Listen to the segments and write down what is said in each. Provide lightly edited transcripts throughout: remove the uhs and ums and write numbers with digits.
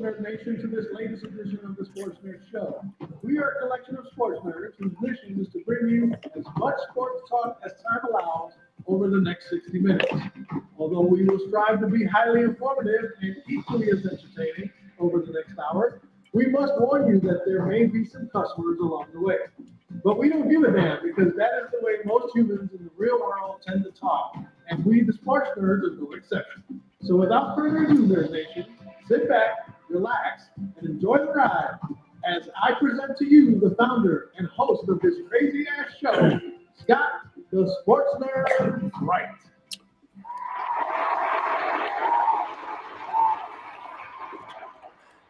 Nerd Nation, to this latest edition of the Sports Nerd Show. We are a collection of sports nerds whose mission is to bring you as much sports talk as time allows over the next 60 minutes. Although we will strive to be highly informative and equally as entertaining over the next hour, we must warn you that there may be some customers along the way. But we don't give a damn because that is the way most humans in the real world tend to talk, and we, the sports nerds, are no exception. So without further ado, Nerd Nation, sit back, relax, and enjoy the ride as I present to you the founder and host of this crazy-ass show, Scott, the Sports Nerd Wright.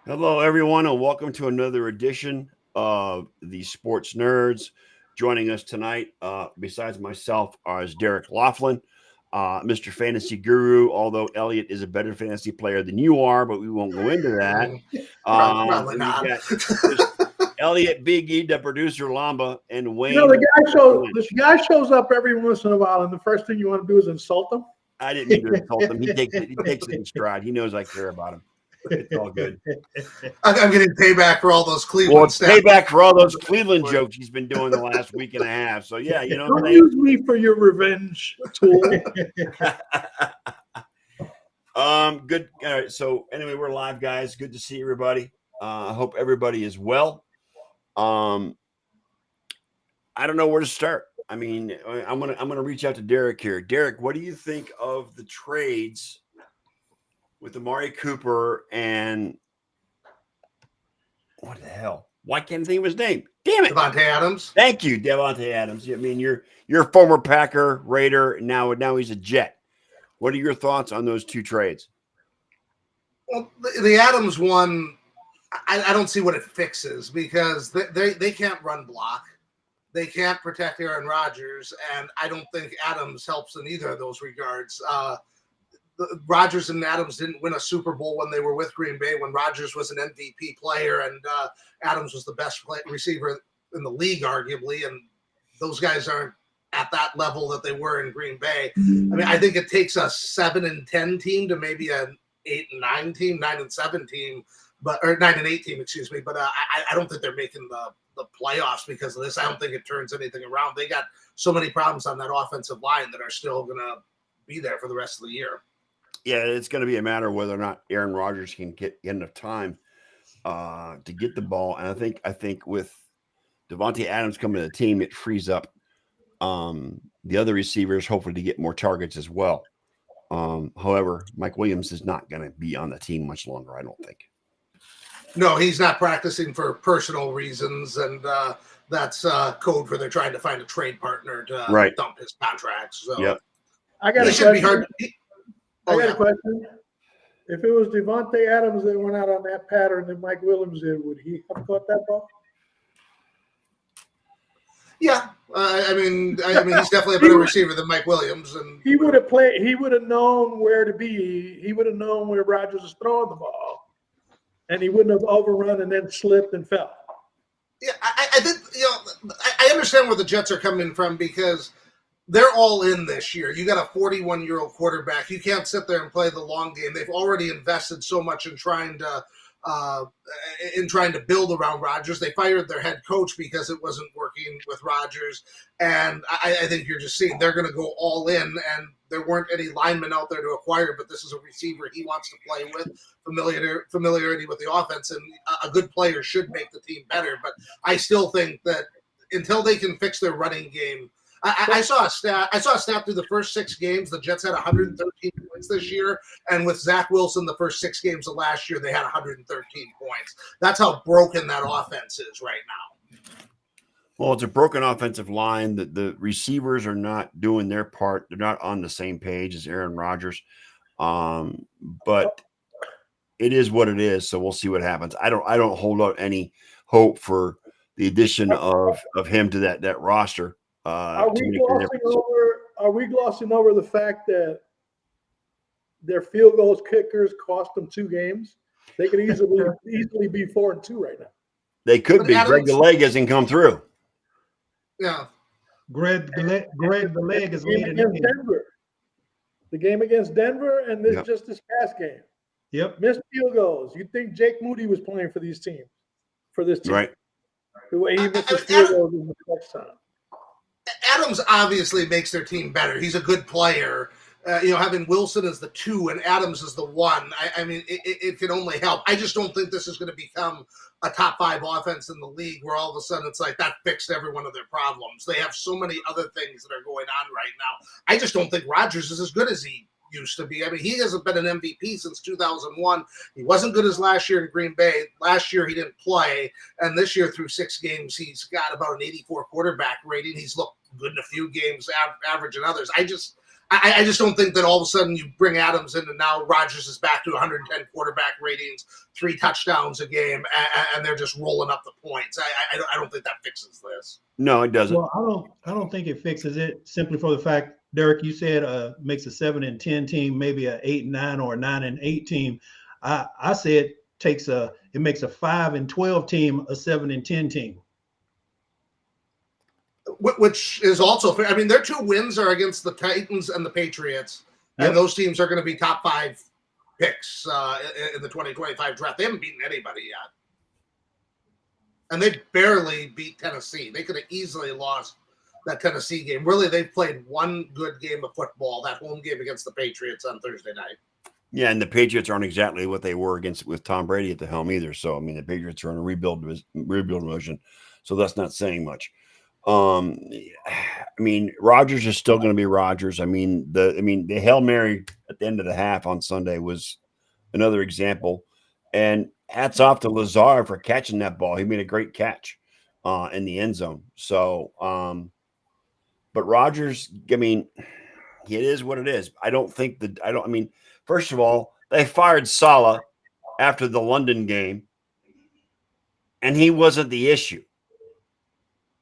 Hello, everyone, and welcome to another edition of the Sports Nerds. Joining us tonight, besides myself, is Derek Laughlin, Mr. Fantasy Guru, although Elliot is a better fantasy player than you are, but we won't go into that. Probably not. Elliot, Big E, the producer, Lamba, and Wayne. You know, the guy shows up every once in a while, and the first thing you want to do is insult him. I didn't mean to insult him. He takes it in stride. He knows I care about him. It's all good. I'm getting payback for all those Cleveland payback for all those Cleveland jokes he's been doing the last week and a half. So yeah, you know, don't use me for your revenge tool. Good. All right. So anyway, we're live, guys. Good to see everybody. I hope everybody is well. I don't know where to start. I mean, I'm gonna reach out to Derek here. Derek, what do you think of the trades with Amari Cooper and what the hell? Why can't I think of his name? Damn it. Davante Adams. Thank you, Davante Adams. I mean, you're a former Packer, Raider, now he's a Jet. What are your thoughts on those two trades? Well, the Adams one, I don't see what it fixes because they can't run block. They can't protect Aaron Rodgers, and I don't think Adams helps in either of those regards. Rodgers and Adams didn't win a Super Bowl when they were with Green Bay, when Rodgers was an MVP player and Adams was the best receiver in the league, arguably, and those guys aren't at that level that they were in Green Bay. I mean, I think it takes a 7-10 team to maybe an 8-9 team, 9-7 team, or 9-8 team, excuse me. But I don't think they're making the playoffs because of this. I don't think it turns anything around. They got so many problems on that offensive line that are still going to be there for the rest of the year. Yeah, it's going to be a matter of whether or not Aaron Rodgers can get enough time to get the ball. And I think with Davante Adams coming to the team, it frees up the other receivers, hopefully, to get more targets as well. However, Mike Williams is not going to be on the team much longer, I don't think. No, he's not practicing for personal reasons, and that's code for they're trying to find a trade partner to dump his contract. So yep. I got a question. If it was Davante Adams that went out on that pattern that Mike Williams did, would he have caught that ball? Yeah, I mean, he's definitely a better receiver than Mike Williams, and he would have played. He would have known where to be. He would have known where Rodgers was throwing the ball, and he wouldn't have overrun and then slipped and fell. Yeah, I think I understand where the Jets are coming from because they're all in this year. You got a 41-year-old quarterback. You can't sit there and play the long game. They've already invested so much in trying to build around Rodgers. They fired their head coach because it wasn't working with Rodgers. And I think you're just seeing they're going to go all in. And there weren't any linemen out there to acquire, but this is a receiver he wants to play with, familiarity with the offense. And a good player should make the team better. But I still think that until they can fix their running game, I saw a stat through the first 6 games. The Jets had 113 points this year, and with Zach Wilson, the first 6 games of last year, they had 113 points. That's how broken that offense is right now. Well, it's a broken offensive line. The receivers are not doing their part. They're not on the same page as Aaron Rodgers. But it is what it is. So we'll see what happens. I don't hold out any hope for the addition of him to that roster. Are we glossing over the fact that their field goals kickers cost them 2 games? They could easily be 4-2 right now. They could be. Greg the Leg hasn't come through. Yeah. Greg the Leg is leading Denver. The game against Denver and this past game. Yep. Missed field goals. You think Jake Moody was playing for these teams, for this team? Right. The way he misses I- field goals in the next time. Adams obviously makes their team better. He's a good player. Having Wilson as the 2 and Adams as the 1, I mean, it can only help. I just don't think this is going to become a top 5 offense in the league where all of a sudden it's like that fixed every one of their problems. They have so many other things that are going on right now. I just don't think Rodgers is as good as he used to be. I mean, he hasn't been an MVP since 2001. He wasn't good as last year in Green Bay. Last year he didn't play, and this year through 6 games he's got about an 84 quarterback rating. He's looked good in a few games, average in others. I just don't think that all of a sudden you bring Adams in and now Rodgers is back to 110 quarterback ratings, 3 touchdowns a game, and they're just rolling up the points. I don't think that fixes this. No, it doesn't. Well, I don't think it fixes it simply for the fact, Derek, you said makes a 7-10 team, maybe a 8-9 or a 9-8 team. I said it makes a 5-12 team a 7-10 team. Which is also fair. I mean, their 2 wins are against the Titans and the Patriots, and those teams are going to be top 5 picks in the 2025 draft. They haven't beaten anybody yet. And they barely beat Tennessee. They could have easily lost that Tennessee game. Really, they've played one good game of football, that home game against the Patriots on Thursday night. Yeah, and the Patriots aren't exactly what they were with Tom Brady at the helm either. So, I mean, the Patriots are in a rebuild motion, so that's not saying much. I mean, Rodgers is still going to be Rodgers. I mean, the Hail Mary at the end of the half on Sunday was another example. And hats off to Lazard for catching that ball. He made a great catch in the end zone. So, but Rodgers, I mean, it is what it is. I mean, first of all, they fired Saleh after the London game, and he wasn't the issue.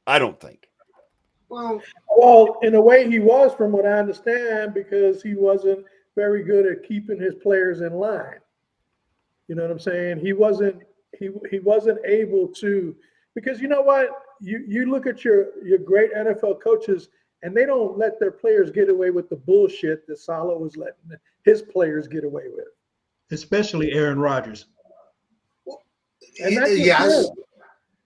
I don't think. Well, in a way, he was, from what I understand, because he wasn't very good at keeping his players in line. You know what I'm saying? He wasn't able to, because you know what? You look at your great NFL coaches, and they don't let their players get away with the bullshit that Saleh was letting his players get away with. Especially Aaron Rodgers. And that's yes.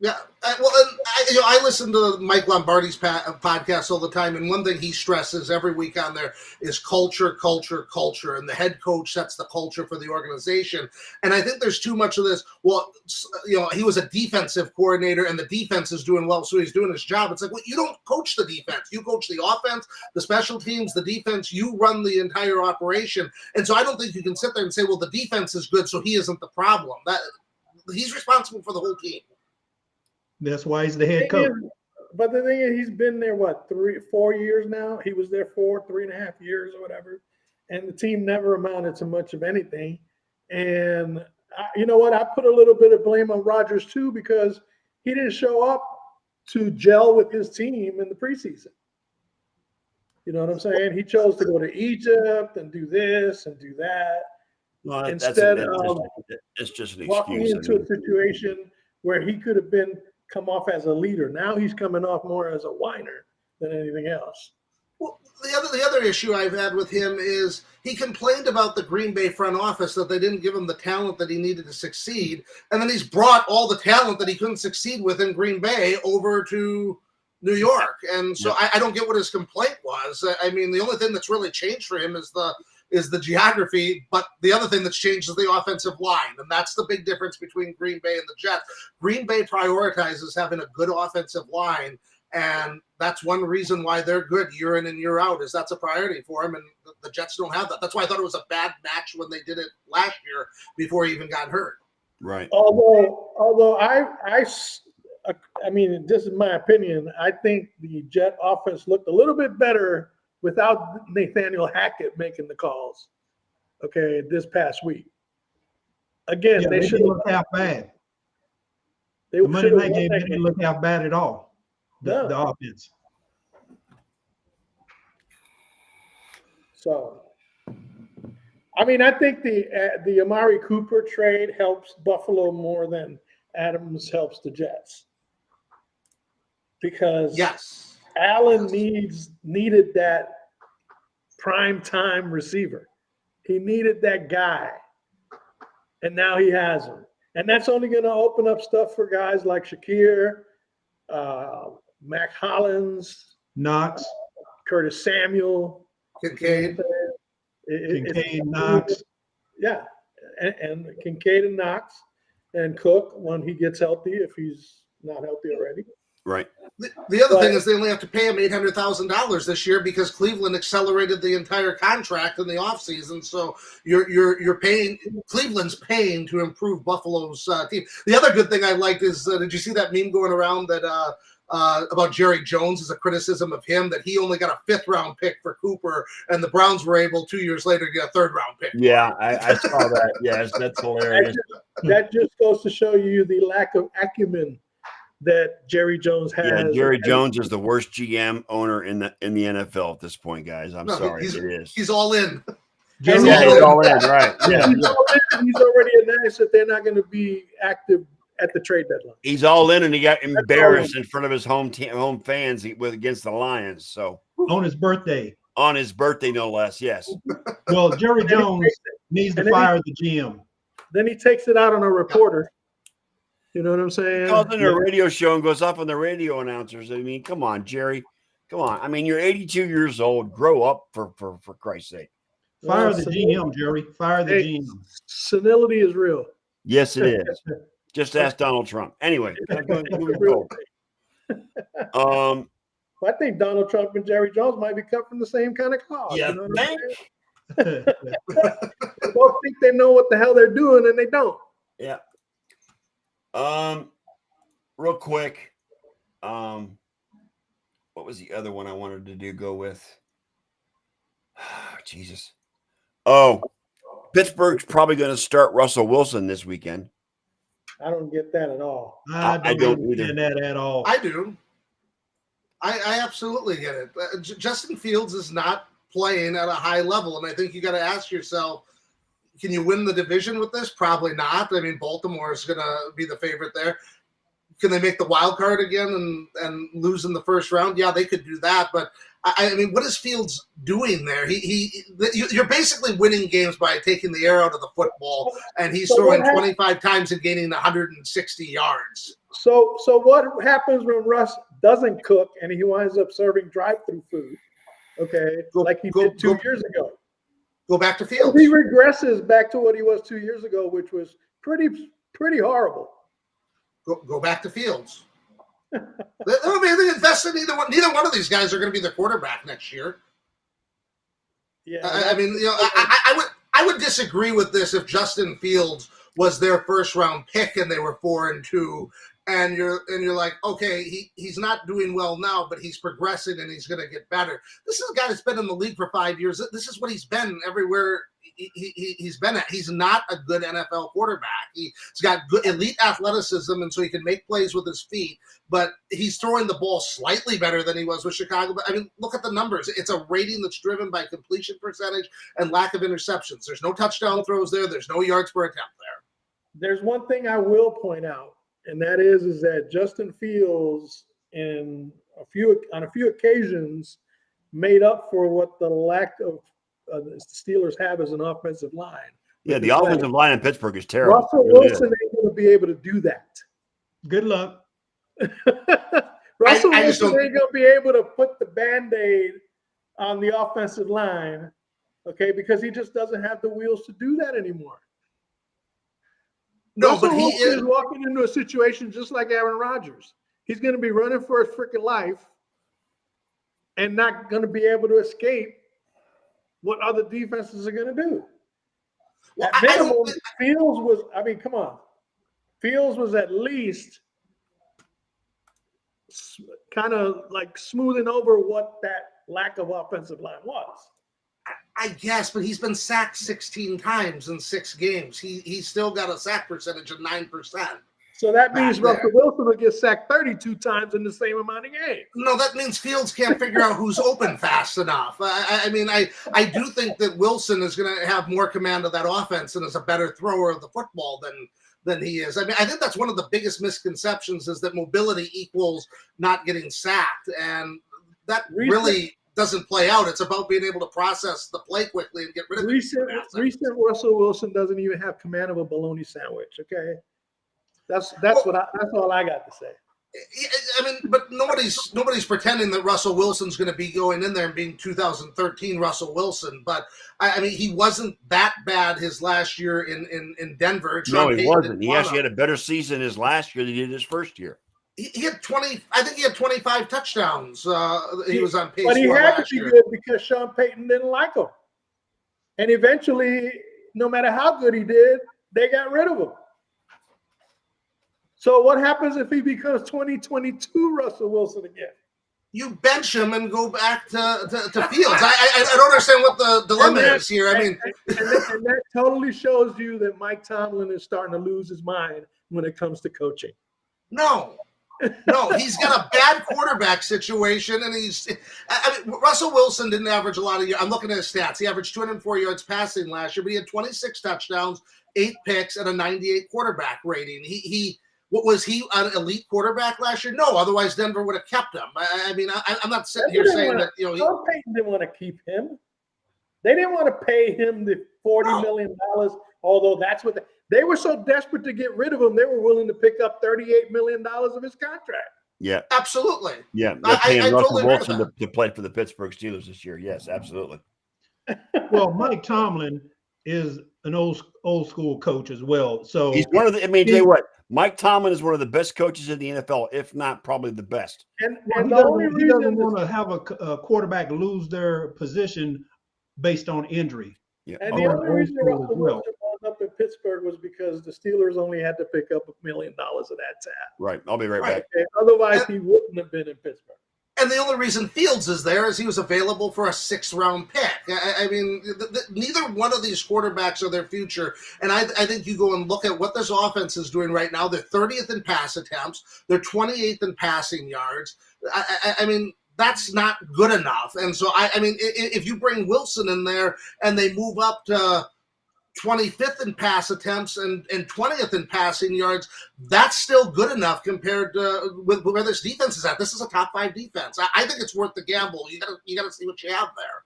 Yeah, I listen to Mike Lombardi's podcast all the time, and one thing he stresses every week on there is culture, and the head coach sets the culture for the organization. And I think there's too much of this. Well, he was a defensive coordinator, and the defense is doing well, so he's doing his job. It's like, well, you don't coach the defense. You coach the offense, the special teams, the defense. You run the entire operation. And so I don't think you can sit there and say, well, the defense is good, so he isn't the problem. That he's responsible for the whole team. That's why he's the head coach. But the thing is, he's been there, 4 years now? He was there 3.5 years or whatever. And the team never amounted to much of anything. And you know what? I put a little bit of blame on Rodgers too, because he didn't show up to gel with his team in the preseason. You know what I'm saying? He chose to go to Egypt and do this and do that. Well, instead of it's just an walking excuse. into a situation where he could have come off as a leader. Now he's coming off more as a whiner than anything else. Well, the other issue I've had with him is he complained about the Green Bay front office that they didn't give him the talent that he needed to succeed, and then he's brought all the talent that he couldn't succeed with in Green Bay over to New York. And so I don't get what his complaint was. I mean, the only thing that's really changed for him is the geography, but the other thing that's changed is the offensive line, and that's the big difference between Green Bay and the Jets. Green Bay prioritizes having a good offensive line, and that's one reason why they're good year in and year out, is that's a priority for them, and the Jets don't have that. That's why I thought it was a bad match when they did it last year before he even got hurt. Right. Although I mean, this is my opinion, I think the Jet offense looked a little bit better without Nathaniel Hackett making the calls, okay, this past week. Again, they should look half bad. The Monday night game didn't look half bad at all. The offense. So, I mean, I think the Amari Cooper trade helps Buffalo more than Adams helps the Jets, because Yes. Allen needed that prime time receiver. He needed that guy. and now he has them. And that's only going to open up stuff for guys like Shakir, Mac Hollins, Knox, Curtis Samuel, Kincaid. Kincaid, Knox. Yeah, and Kincaid and Knox and Cook when he gets healthy, if he's not healthy already. Right. The other thing is they only have to pay him $800,000 this year because Cleveland accelerated the entire contract in the offseason. So you're paying, Cleveland's paying to improve Buffalo's team. The other good thing I liked is did you see that meme going around that about Jerry Jones as a criticism of him, that he only got a 5th round pick for Cooper and the Browns were able 2 years later to get a 3rd round pick? Yeah, I saw that. Yes, that's hilarious. That just goes to show you the lack of acumen that Jerry Jones has. Yeah, Jerry Jones is the worst GM owner in the NFL at this point, guys. I'm sorry, it is. He's all in. Yeah, he's all in, right? Yeah, He's already announced that they're not going to be active at the trade deadline. he's all in, and he got embarrassed in front of his home fans against the Lions. So On his birthday. on his birthday, no less. Yes. Well, Jerry Jones needs to fire the GM. Then he takes it out on a reporter. You know what I'm saying? He calls in a radio show and goes off on the radio announcers. I mean, come on, Jerry. Come on. I mean, you're 82 years old. Grow up for Christ's sake. Fire the GM, Jerry. Fire the GM. Senility is real. Yes, it is. Just ask Donald Trump. Anyway, moving forward. I think Donald Trump and Jerry Jones might be cut from the same kind of cloth. Yeah, you know what I'm saying? They both think they know what the hell they're doing, and they don't. Yeah. Real quick. What was the other one I wanted to go with? Jesus. Oh, Pittsburgh's probably going to start Russell Wilson this weekend. I don't get that at all. I don't understand that at all. I do. I absolutely get it. Justin Fields is not playing at a high level, and I think you got to ask yourself, can you win the division with this? Probably not. I mean, Baltimore is going to be the favorite there. Can they make the wild card again and lose in the first round? Yeah, they could do that. But I mean, what is Fields doing there? You're basically winning games by taking the air out of the football, and he's throwing 25 times and gaining 160 yards. So what happens when Russ doesn't cook and he winds up serving drive-through food? Okay, like he did 2 years ago. Go back to Fields. He regresses back to what he was 2 years ago, which was pretty horrible. Go back to Fields. They invested neither one of these guys are going to be the quarterback next year. Yeah, I mean, you know, I would disagree with this if Justin Fields was their first round pick and they were 4-2, and you're like, okay, he's not doing well now, but he's progressing and he's going to get better. This is a guy that's been in the league for 5 years. This is what he's been everywhere he's been at. He's not a good NFL quarterback. He's got good elite athleticism, and so he can make plays with his feet, but he's throwing the ball slightly better than he was with Chicago. But I mean, look at the numbers. It's a rating that's driven by completion percentage and lack of interceptions. There's no touchdown throws there. There's no yards per attempt there. There's one thing I will point out, and that is that Justin Fields on a few occasions made up for what the lack of the Steelers have as an offensive line. Yeah, the offensive line in Pittsburgh is terrible. Russell Wilson ain't going to be able to do that. Good luck. Russell Wilson ain't going to be able to put the Band-Aid on the offensive line, okay, because he just doesn't have the wheels to do that anymore. No, Russell but he Wilson is is walking into a situation just like Aaron Rodgers. He's going to be running for his freaking life and not going to be able to escape what other defenses are going to do. Well, At minimum, Fields was, I mean, come on. Fields was at least kind of like smoothing over what that lack of offensive line was. I guess, but he's been sacked 16 times in 6 games. He's still got a sack percentage of 9%. So that means Russell Wilson will get sacked 32 times in the same amount of games. No, that means Fields can't figure out who's open fast enough. I mean, I do think that Wilson is going to have more command of that offense and is a better thrower of the football than he is. I mean, I think that's one of the biggest misconceptions is that mobility equals not getting sacked. And that really doesn't play out. It's about being able to process the play quickly and get rid of it. Recent Russell Wilson doesn't even have command of a bologna sandwich. Okay, that's all I got to say. I mean, but nobody's pretending that Russell Wilson's going to be going in there and being 2013 Russell Wilson. But I mean, he wasn't that bad his last year in Denver. No, he wasn't. He actually had a better season his last year than he did his first year. He had 20. I think he had 25 touchdowns. He was on pace. But he for had to last be year. good because Sean Payton didn't like him, and eventually, no matter how good he did, they got rid of him. So what happens if he becomes 2022 Russell Wilson again? You bench him and go back to Fields. I don't understand what the dilemma is here. I mean, and that totally shows you that Mike Tomlin is starting to lose his mind when it comes to coaching. no, he's got a bad quarterback situation, and I mean, Russell Wilson didn't average a lot of yards. I'm looking at his stats. He averaged 204 yards passing last year, but he had 26 touchdowns, 8 picks, and a 98 quarterback rating. What was he an elite quarterback last year? No, otherwise Denver would have kept him. I mean, I'm not sitting here saying that Sean Payton didn't want to keep him. They didn't want to pay him the $40 million, although that's what they were so desperate to get rid of him. They were willing to pick up $38 million of his contract. Yeah, absolutely. Yeah, they're paying Russell totally Wilson to play for the Pittsburgh Steelers this year. Yes, absolutely. Well, Mike Tomlin is an old school coach as well. So he's one of the. I mean, tell you what, Mike Tomlin is one of the best coaches in the NFL, if not probably the best. And he doesn't want to have a quarterback lose their position based on injury. Yeah. And the only reason Russell Wilson wound up in Pittsburgh was because the Steelers only had to pick up $1 million of that tab. Right. I'll be right back. Okay. Otherwise, he wouldn't have been in Pittsburgh. And the only reason Fields is there is he was available for a 6th-round pick. I mean, neither one of these quarterbacks are their future. And I think you go and look at what this offense is doing right now. They're 30th in pass attempts. They're 28th in passing yards. I mean, that's not good enough. And so, I mean, if you bring Wilson in there and they move up to 25th in pass attempts and 20th in passing yards, that's still good enough compared to with where this defense is at. This is a top 5 defense. I think it's worth the gamble. You gotta see what you have there.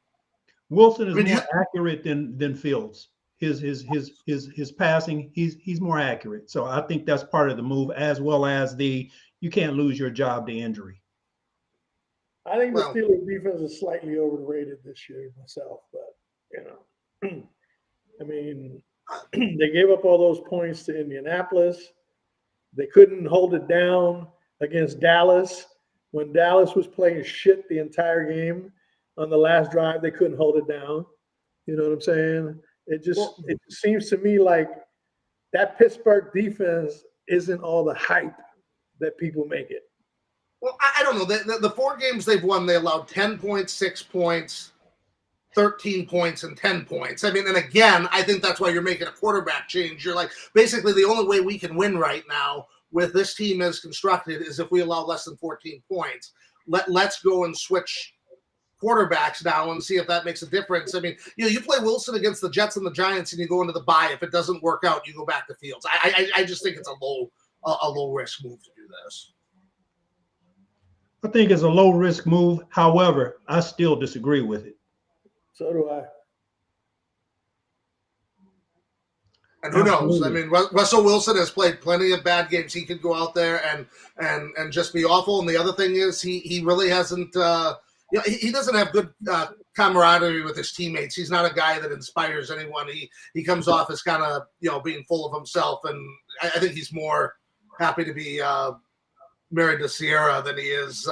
Wilson is more accurate than Fields. His passing, he's more accurate. So I think that's part of the move, as well as you can't lose your job to injury. I think the Steelers defense is slightly overrated this year myself, but I mean, they gave up all those points to Indianapolis. They couldn't hold it down against Dallas. When Dallas was playing shit the entire game on the last drive, they couldn't hold it down. You know what I'm saying? It seems to me like that Pittsburgh defense isn't all the hype that people make it. Well, I don't know. The 4 games they've won, they allowed 10 points, 6 points, 13 points and 10 points. I mean, and again, I think that's why you're making a quarterback change. You're like, basically the only way we can win right now with this team as constructed is if we allow less than 14 points. Let's go and switch quarterbacks now and see if that makes a difference. I mean, you play Wilson against the Jets and the Giants and you go into the bye. If it doesn't work out, you go back to Fields. I just think it's a low risk move to do this. I think it's a low risk move. However, I still disagree with it. So do I. And who knows? I mean, Russell Wilson has played plenty of bad games. He could go out there and just be awful. And the other thing is, he really hasn't. He doesn't have good camaraderie with his teammates. He's not a guy that inspires anyone. He comes off as kind of being full of himself. And I think he's more happy to be married to Sierra than he is.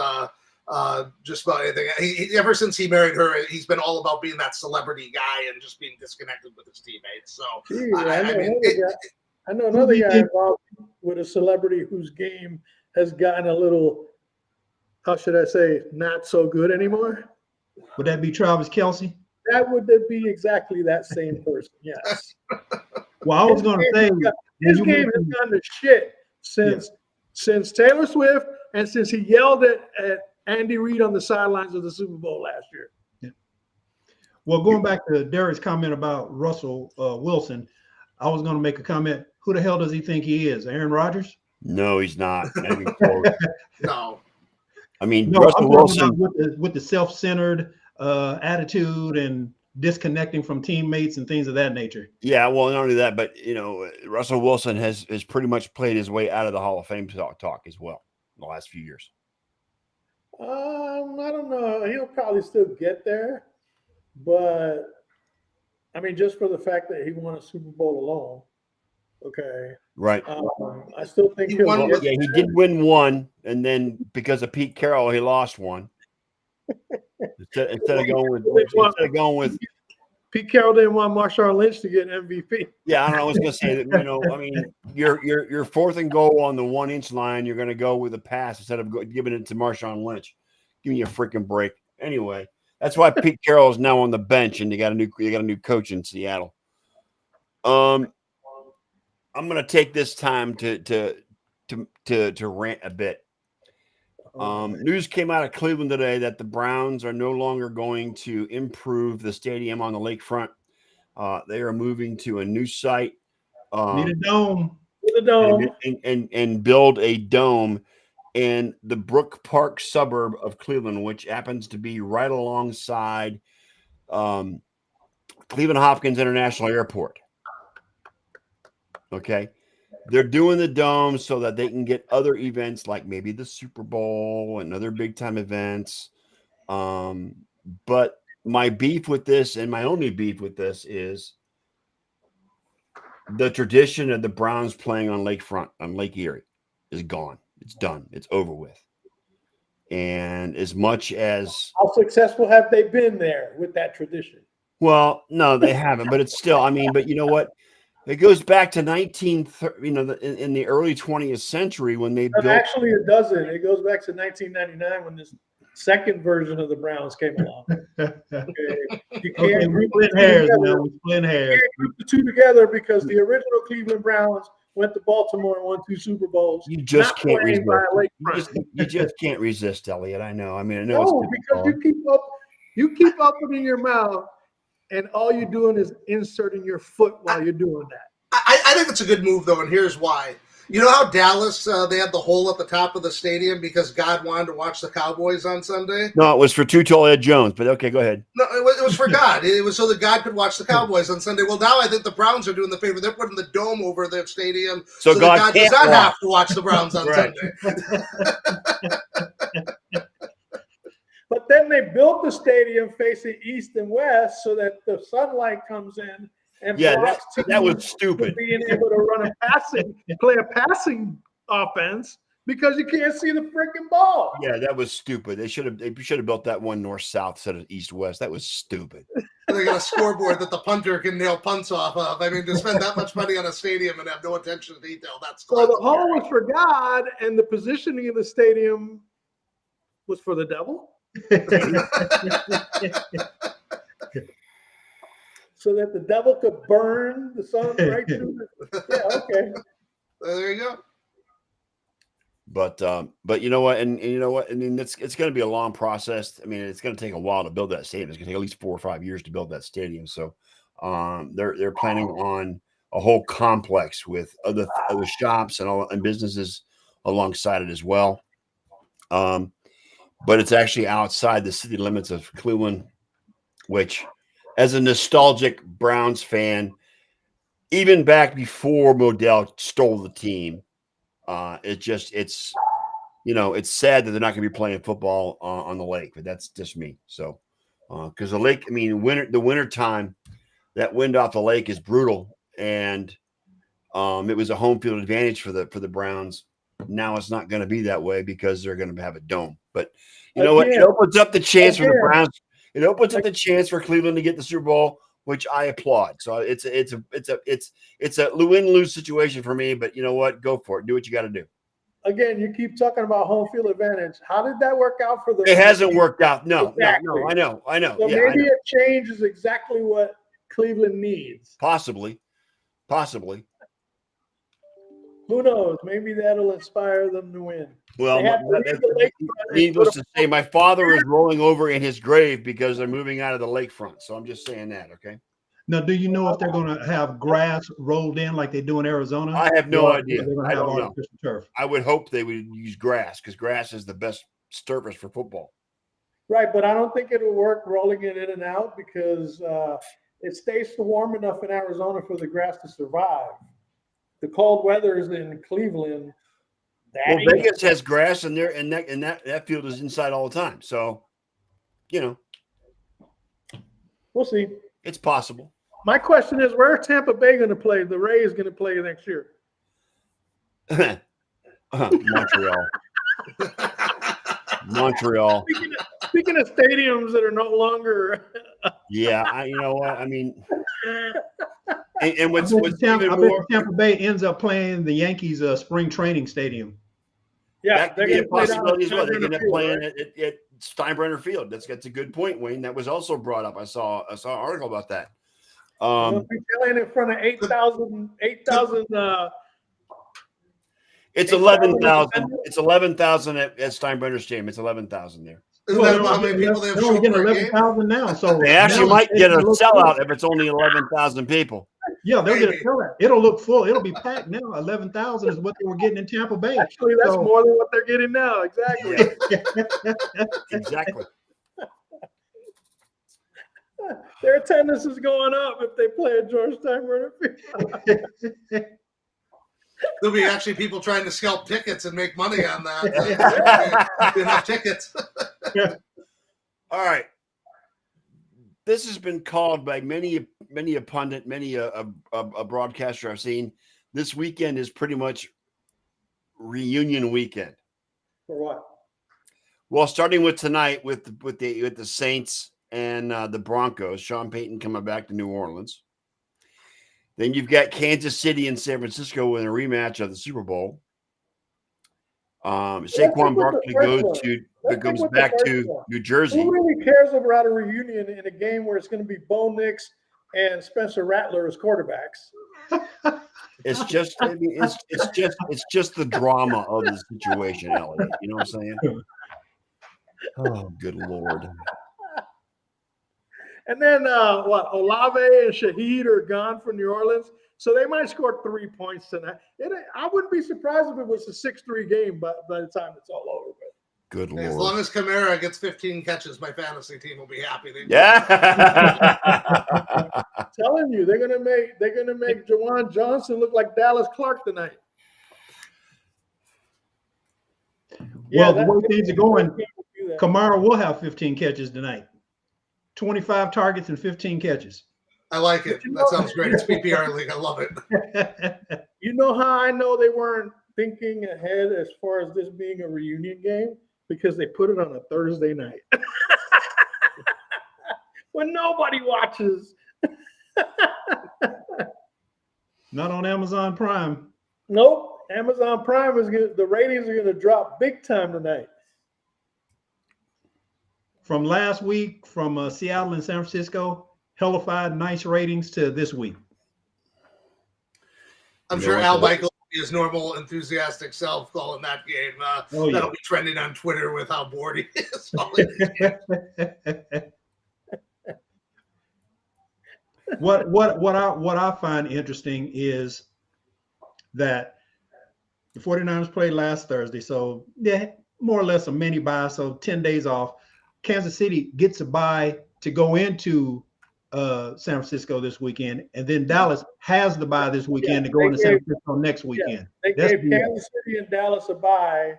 Just about anything. Ever since he married her, he's been all about being that celebrity guy and just being disconnected with his teammates. So I know another guy involved with a celebrity whose game has gotten a little, how should I say, not so good anymore. Would that be Travis Kelce? That would be exactly that same person. Yes. Well, I was going to say his game has gone to shit since Taylor Swift and since he yelled at Andy Reid on the sidelines of the Super Bowl last year. Yeah. Well, going back to Derek's comment about Russell Wilson, I was going to make a comment. Who the hell does he think he is? Aaron Rodgers? No, he's not. No. I mean, no, Russell Wilson with the self-centered, attitude and disconnecting from teammates and things of that nature. Yeah, well, not only that, but Russell Wilson has pretty much played his way out of the Hall of Fame talk as well in the last few years. I don't know. He'll probably still get there, but I mean, just for the fact that he won a Super Bowl alone. Okay. Right. I still think He won with- Yeah, he did win one, and then because of Pete Carroll, he lost one. Instead of going with Pete Carroll didn't want Marshawn Lynch to get MVP. Yeah, I don't know. I was going to say that, I mean, you're fourth and goal on the 1 inch line. You're going to go with a pass instead of giving it to Marshawn Lynch. Give me a freaking break. Anyway, that's why Pete Carroll is now on the bench, and you got a new coach in Seattle. I'm going to take this time to rant a bit. News came out of Cleveland today that the Browns are no longer going to improve the stadium on the lakefront. They are moving to a new site. Need a dome. And build a dome in the Brook Park suburb of Cleveland, which happens to be right alongside Cleveland Hopkins International Airport. Okay. They're doing the dome so that they can get other events like maybe the Super Bowl and other big time events. But my beef with this, and my only beef with this, is the tradition of the Browns playing on lakefront, on Lake Erie, is gone. It's done. It's over with. And as much as how successful have they been there with that tradition? Well, no, they haven't. But it's still. I mean, but you know what? It goes back to in the early 20th century when they built. Actually, it doesn't. It goes back to 1999 when this second version of the Browns came along. Okay. You can't group splitting hairs, splitting hairs. You can't group the two together because the original Cleveland Browns went to Baltimore and won 2 Super Bowls. You just can't resist. Lakefront. You just can't resist, Elliot. I know. I mean, I know. No, because you keep opening your mouth, and all you're doing is inserting your foot while you're doing that. I think it's a good move, though, and here's why. You know how Dallas, they had the hole at the top of the stadium because God wanted to watch the Cowboys on Sunday? No, it was for Too Tall Ed Jones, but okay, go ahead. No, it was for God. It was so that God could watch the Cowboys on Sunday. Well, now I think the Browns are doing the favor. They're putting the dome over their stadium so that God does not watch. have to watch the Browns on Right. Sunday. But then they built the stadium facing east and west so that the sunlight comes in and blocks that was teams stupid. from being able to play a passing offense because you can't see the freaking ball. Yeah, that was stupid. They should have built that one north-south instead of east-west. That was stupid. They got a scoreboard that the punter can nail punts off of. I mean, to spend that much money on a stadium and have no attention to detail, that's So the hole was for God, and the positioning of the stadium was for the devil. So that the devil could burn the sun right through the. Yeah, okay. There you go. But you know what, and you know what, I mean, it's going to be a long process. I mean, it's going to take a while to build that stadium. It's going to take at least 4 or 5 years to build that stadium. So, they're planning on a whole complex with other shops and businesses alongside it as well. But it's actually outside the city limits of Cleveland, which, as a nostalgic Browns fan, even back before Modell stole the team, it's sad that they're not going to be playing football on the lake, but that's just me. So, because the lake, I mean, the winter time, that wind off the lake is brutal, and it was a home field advantage for the Browns. Now it's not going to be that way because they're going to have a dome. But you know what? It opens up the chance for the Browns. It opens up the chance for Cleveland to get the Super Bowl, which I applaud. So it's a win-lose situation for me. But you know what? Go for it. Do what you got to do. Again, you keep talking about home field advantage. How did that work out for the? It hasn't worked out. No, exactly. no. I know. So maybe a change is exactly what Cleveland needs. Possibly. Who knows? Maybe that'll inspire them to win. Well, needless to say, my father is rolling over in his grave because they're moving out of the lakefront. So I'm just saying that, okay? Now, do you know if they're going to have grass rolled in like they do in Arizona? I have no idea. They're going to have artificial turf. I would hope they would use grass because grass is the best surface for football. Right, but I don't think it'll work rolling it in and out because it stays warm enough in Arizona for the grass to survive. The cold weather is in Cleveland. Well, Vegas has grass, and there, and that field is inside all the time. So, We'll see. it's possible. My question is, where is Tampa Bay going to play? The Rays going to play next year? Montreal. Montreal. Speaking of stadiums that are no longer. Yeah, you know what? I mean, and what's I bet even more Tampa Bay ends up playing the Yankees spring training stadium. Yeah, that could be a play down possibility as well. They Steinbrenner end up Field, playing right? at Steinbrenner Field. That's a good point, Wayne. That was also brought up. I saw an article about that. They'll be playing in front of 8,000. It's 8,000 11,000. It's 11,000 at Steinbrenner Stadium. It's 11,000 there. Isn't that how many people they have They're only show getting for a game? 11,000 now. So They actually now might it's get a gonna look sellout full. if it's only 11,000 people. Yeah, they'll get a Maybe. sellout. It'll look full. It'll be packed now. 11,000 is what they were getting in Tampa Bay. Actually, that's So- more than what they're getting now. Exactly. Exactly. Their attendance is going up if they play at George Steinbrenner Field. There'll be actually people trying to scalp tickets and make money on that. Enough tickets. All right. This has been called by many a pundit, many a broadcaster I've seen. This weekend is pretty much reunion weekend. For what? Well, starting with tonight with the Saints and the Broncos, Sean Payton coming back to New Orleans. Then you've got Kansas City and San Francisco in a rematch of the Super Bowl. Saquon Barkley goes back to New Jersey. Who really cares about a reunion in a game where it's going to be Bo Nix and Spencer Rattler as quarterbacks? It's just, I mean, it's just the drama of the situation, Elliot. You know what I'm saying? Oh, good Lord. And then Olave and Shaheed are gone from New Orleans, so they might score 3 points tonight. I wouldn't be surprised if it was a 6-3 game by the time it's all over. But Good As Lord. long as Kamara gets 15 catches, my fantasy team will be happy. Yeah. telling you, they're gonna make Jawan Johnson look like Dallas Clark tonight. Well, the way things are going, that. Kamara will have 15 catches tonight. 25 targets and 15 catches. I like it. That sounds great. It's PPR league. I love it. You know how I know they weren't thinking ahead as far as this being a reunion game? Because they put it on a Thursday night. When nobody watches. Not on Amazon Prime. Nope. Amazon Prime the ratings are gonna drop big time tonight. From last week, from Seattle and San Francisco, hellified nice ratings to this week. I'm You sure know Al what? Michael will be his normal enthusiastic self calling that game. Oh, yeah. That'll be trending on Twitter with how bored he is. What I find interesting is that the 49ers played last Thursday, so yeah, more or less a mini bye, so 10 days off. Kansas City gets a bye to go into San Francisco this weekend, and then Dallas has the bye this weekend to go into San Francisco next weekend. They That's gave Kansas City and Dallas a bye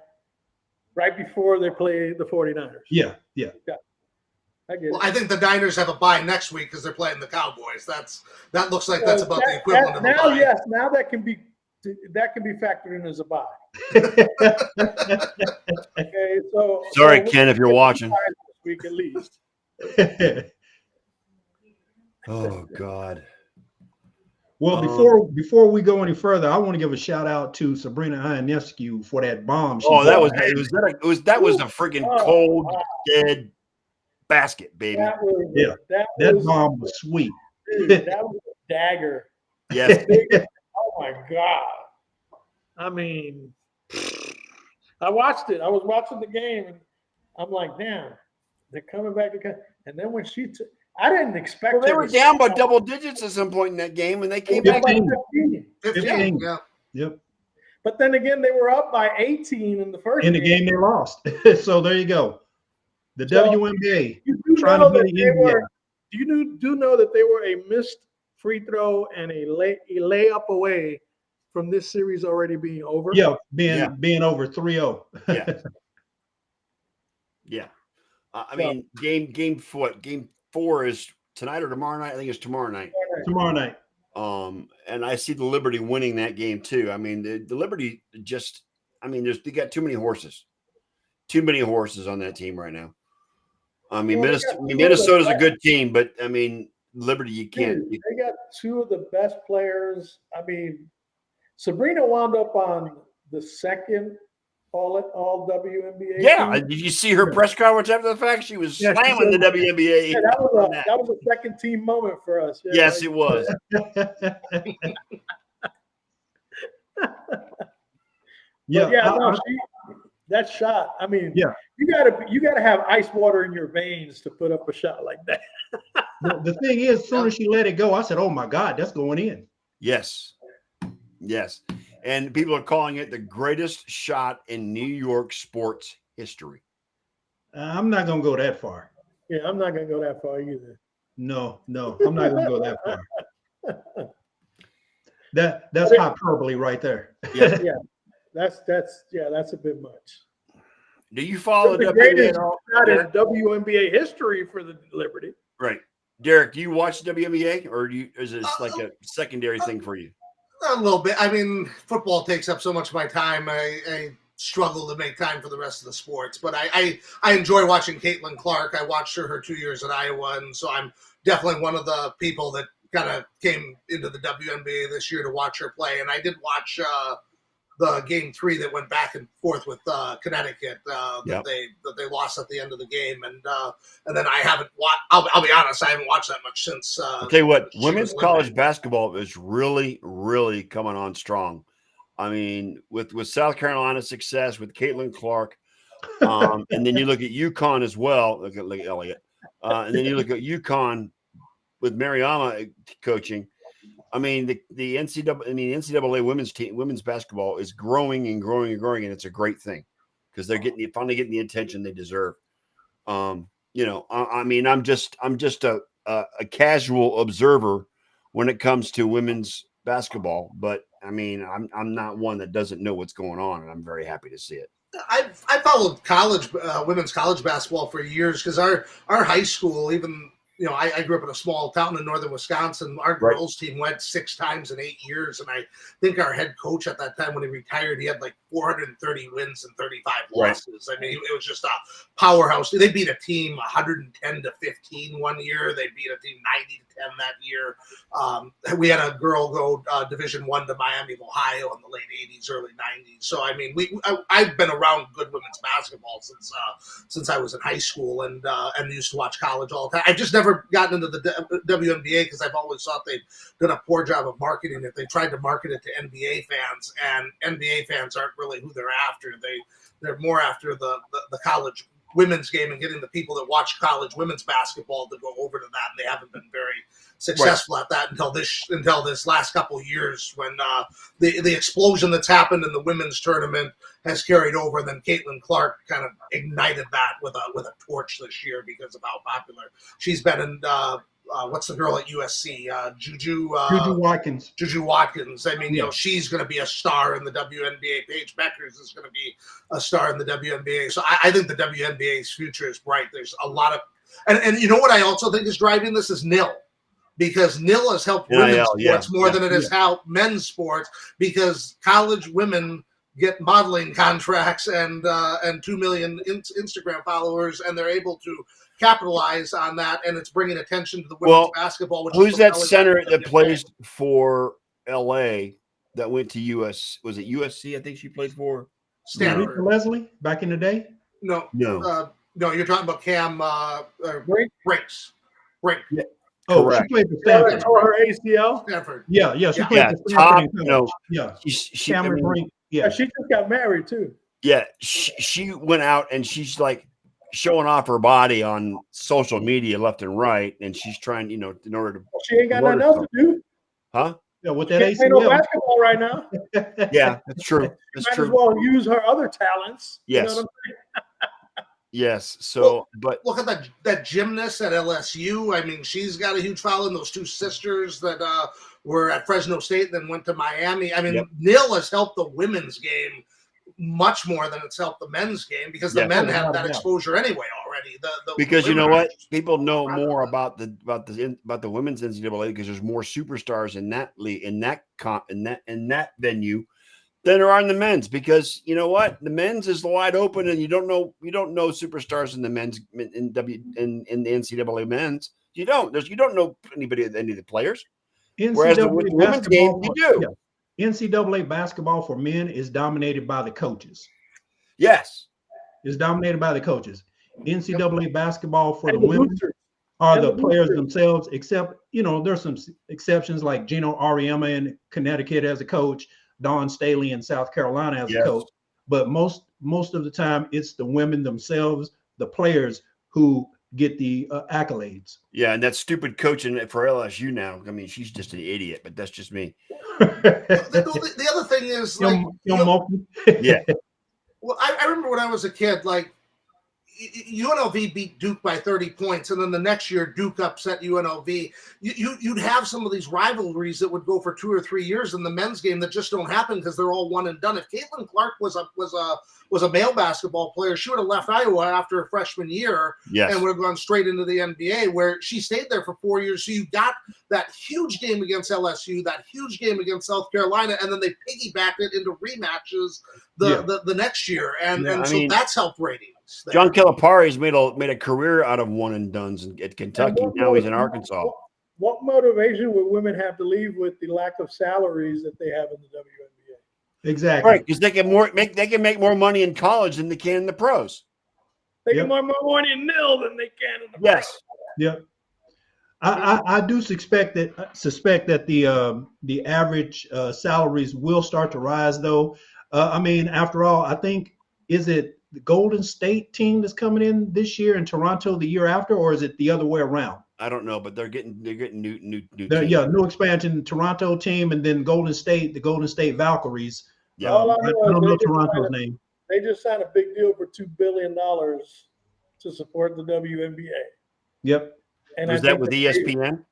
right before they play the 49ers. Yeah. I get it. Well, I think the Niners have a bye next week because they're playing the Cowboys. That looks like that's about the equivalent of a now, bye. yes, now that can be factored in as a bye. Okay, so Sorry, so Ken, if you're watching. this week at least. Oh, God. Well, before we go any further, I want to give a shout out to Sabrina Ionescu for that bomb. Oh, that was a freaking cold, dead basket, baby. That was Yeah, that that was, bomb was sweet. dude, that was a dagger. Yes. Oh my God. I mean, I watched it. I was watching the game and I'm like, damn, they're coming back again. And then when I didn't expect Well, they her were to down by score. double digits at some point in that game, and they They came were back. down by 15. 15. 15, yeah. Yep. But then again, they were up by 18 in the first In the game they lost. So there you go. The So, WNBA You do trying know to that be the they NBA. were. Do know that they were a missed free throw and a layup away from this series already being over. Yeah, Yeah. being over 3-0. Yeah. Yeah. I mean, game 4 is tonight or tomorrow night? I think it's tomorrow night. Tomorrow night. And I see the Liberty winning that game too. I mean, the Liberty just, I mean, they got too many horses on that team right now. I mean, Well, they got Minnesota's a good team, but I mean, Liberty, you can't. Dude, they got two of the best players. I mean, Sabrina wound up on the second all WNBA. Yeah, team. did you see her press conference after the fact? She was Yeah, she slamming the said- WNBA. Yeah, that was a second team moment for us. Yeah, Yes, it was. Yeah, that shot. I mean, Yeah. you gotta have ice water in your veins to put up a shot like that. the thing is, as soon as she let it go, I said, "Oh my God, that's going in." Yes. And people are calling it the greatest shot in New York sports history. I'm not gonna go that far. Yeah, I'm not gonna go that far either. No, I'm not gonna go that far. That's hyperbole right there. Yeah. Yeah, that's a bit much. Do you follow The WNBA greatest at all? shot in Derek? WNBA history for the Liberty. Right. Derek, do you watch WNBA or is it like a secondary thing for you? A little bit. I mean, football takes up so much of my time. I struggle to make time for the rest of the sports, but I enjoy watching Caitlin Clark. I watched her 2 years at Iowa, and so I'm definitely one of the people that kind of came into the WNBA this year to watch her play. And I did watch the game 3 that went back and forth with Connecticut that they lost at the end of the game, and then I haven't watched. I'll be honest, I haven't watched that much since. I'll tell you what, she women's was college eliminated. basketball is really, really coming on strong. I mean, with South Carolina's success, with Caitlin Clark, and then you look at UConn as well. Look at Elliott, and then you look at UConn with Mariama coaching. I mean, the NCAA women's basketball is growing and growing and growing, and it's a great thing because they're finally getting the attention they deserve. I mean, I'm just a casual observer when it comes to women's basketball, but I mean, I'm not one that doesn't know what's going on, and I'm very happy to see it. I followed college women's college basketball for years because our high school, even I grew up in a small town in northern Wisconsin. Our girls team went 6 times in 8 years, and I think our head coach at that time, when he retired, he had like 430 wins and 35 losses. I mean, it was just a powerhouse. They beat a team 110-15 one year. They beat a team 90-10 that year. We had a girl go Division I to Miami of Ohio in the late 80s, early 90s. So I mean, I've been around good women's basketball since I was in high school, and used to watch college all the time. I just never gotten into the WNBA because I've always thought they've done a poor job of marketing it. They tried to market it to NBA fans, and NBA fans aren't really who they're after. They're more after the college women's game and getting the people that watch college women's basketball to go over to that. And they haven't been very successful at that until this last couple of years, when the explosion that's happened in the women's tournament has carried over. And then Caitlin Clark kind of ignited that with a torch this year because of how popular she's been. And what's the girl at USC? Juju Watkins. Juju Watkins. I mean, she's going to be a star in the WNBA. Paige Beckers is going to be a star in the WNBA. So I think the WNBA's future is bright. There's a lot of, and you know what I also think is driving this is NIL. Because NIL has helped women's sports more than it has helped men's sports, because college women get modeling contracts and 2 million Instagram followers, and they're able to capitalize on that, and it's bringing attention to the women's basketball. Which who's that center that plays for LA that went to US? Was it USC? I think she played for Stanford. Leslie back in the day. No. You're talking about Cam Brinks. Yeah. Oh, correct. She played for Stanford. Tore her ACL. Stanford. Yeah, she played for Stanford. Cameron Brink. Yeah, she just got married too. Yeah, she went out and she's like showing off her body on social media left and right, and she's trying, in order to. She ain't got nothing else to do. Huh? Yeah, with She that can't play no basketball right now. Yeah, that's true. That's Might true. as well use her other talents. Yes. You know what I'm saying? Yes. So, but Look at that gymnast at LSU. I mean, she's got a huge following. Those two sisters that were at Fresno State and then went to Miami. I mean, Yep. Nil has helped the women's game much more than it's helped the men's game because the Yes. men Oh, have without that a doubt. exposure anyway already. because you women know are what, just- people know more about the women's NCAA because there's more superstars in that league, in that venue than there are in the men's. Because you know what, the men's is wide open, and you don't know superstars in the men's in the NCAA men's. You don't know anybody, any of the players. Whereas the NCAA women's game, basketball, you do. yeah. NCAA basketball for men is dominated by the coaches. Yes. It's dominated by the coaches. NCAA basketball for the And the women boosters. are And the the players boosters. themselves, except, there's some exceptions like Gino Auriemma in Connecticut as a coach, Don Staley in South Carolina as Yes. a coach. But most of the time, it's the women themselves, the players, who get the accolades. Yeah, and that stupid coaching for LSU now. I mean, she's just an idiot, but that's just me. The other thing is, like, Yeah. well, I remember when I was a kid, like UNLV beat Duke by 30 points, and then the next year Duke upset UNLV. You'd have some of these rivalries that would go for 2 or 3 years in the men's game that just don't happen because they're all one and done. If Caitlin Clark was a male basketball player, she would have left Iowa after her freshman year Yes. and would have gone straight into the NBA, where she stayed there for 4 years. So you got that huge game against LSU, that huge game against South Carolina, and then they piggybacked it into rematches the next year, and Yeah, so that's helped ratings. there. John Calipari's made a career out of one and dones at Kentucky. Now he's in Arkansas. What motivation would women have to leave with the lack of salaries that they have in the WNBA? Exactly. Right, because they can make more money in college than they can in the pros. They Yep. get more money in nil than they can in the Yes. Yep. I do suspect that the average salaries will start to rise, though. I mean, after all, I think, is it the Golden State team that's coming in this year and Toronto the year after, or is it the other way around? I don't know, but they're getting new Yeah, new expansion, Toronto team, and then the Golden State Valkyries. Yeah. All I I know is don't they know just Toronto's signed name. They just signed a big deal for $2 billion to support the WNBA. Yep. And Was that with ESPN?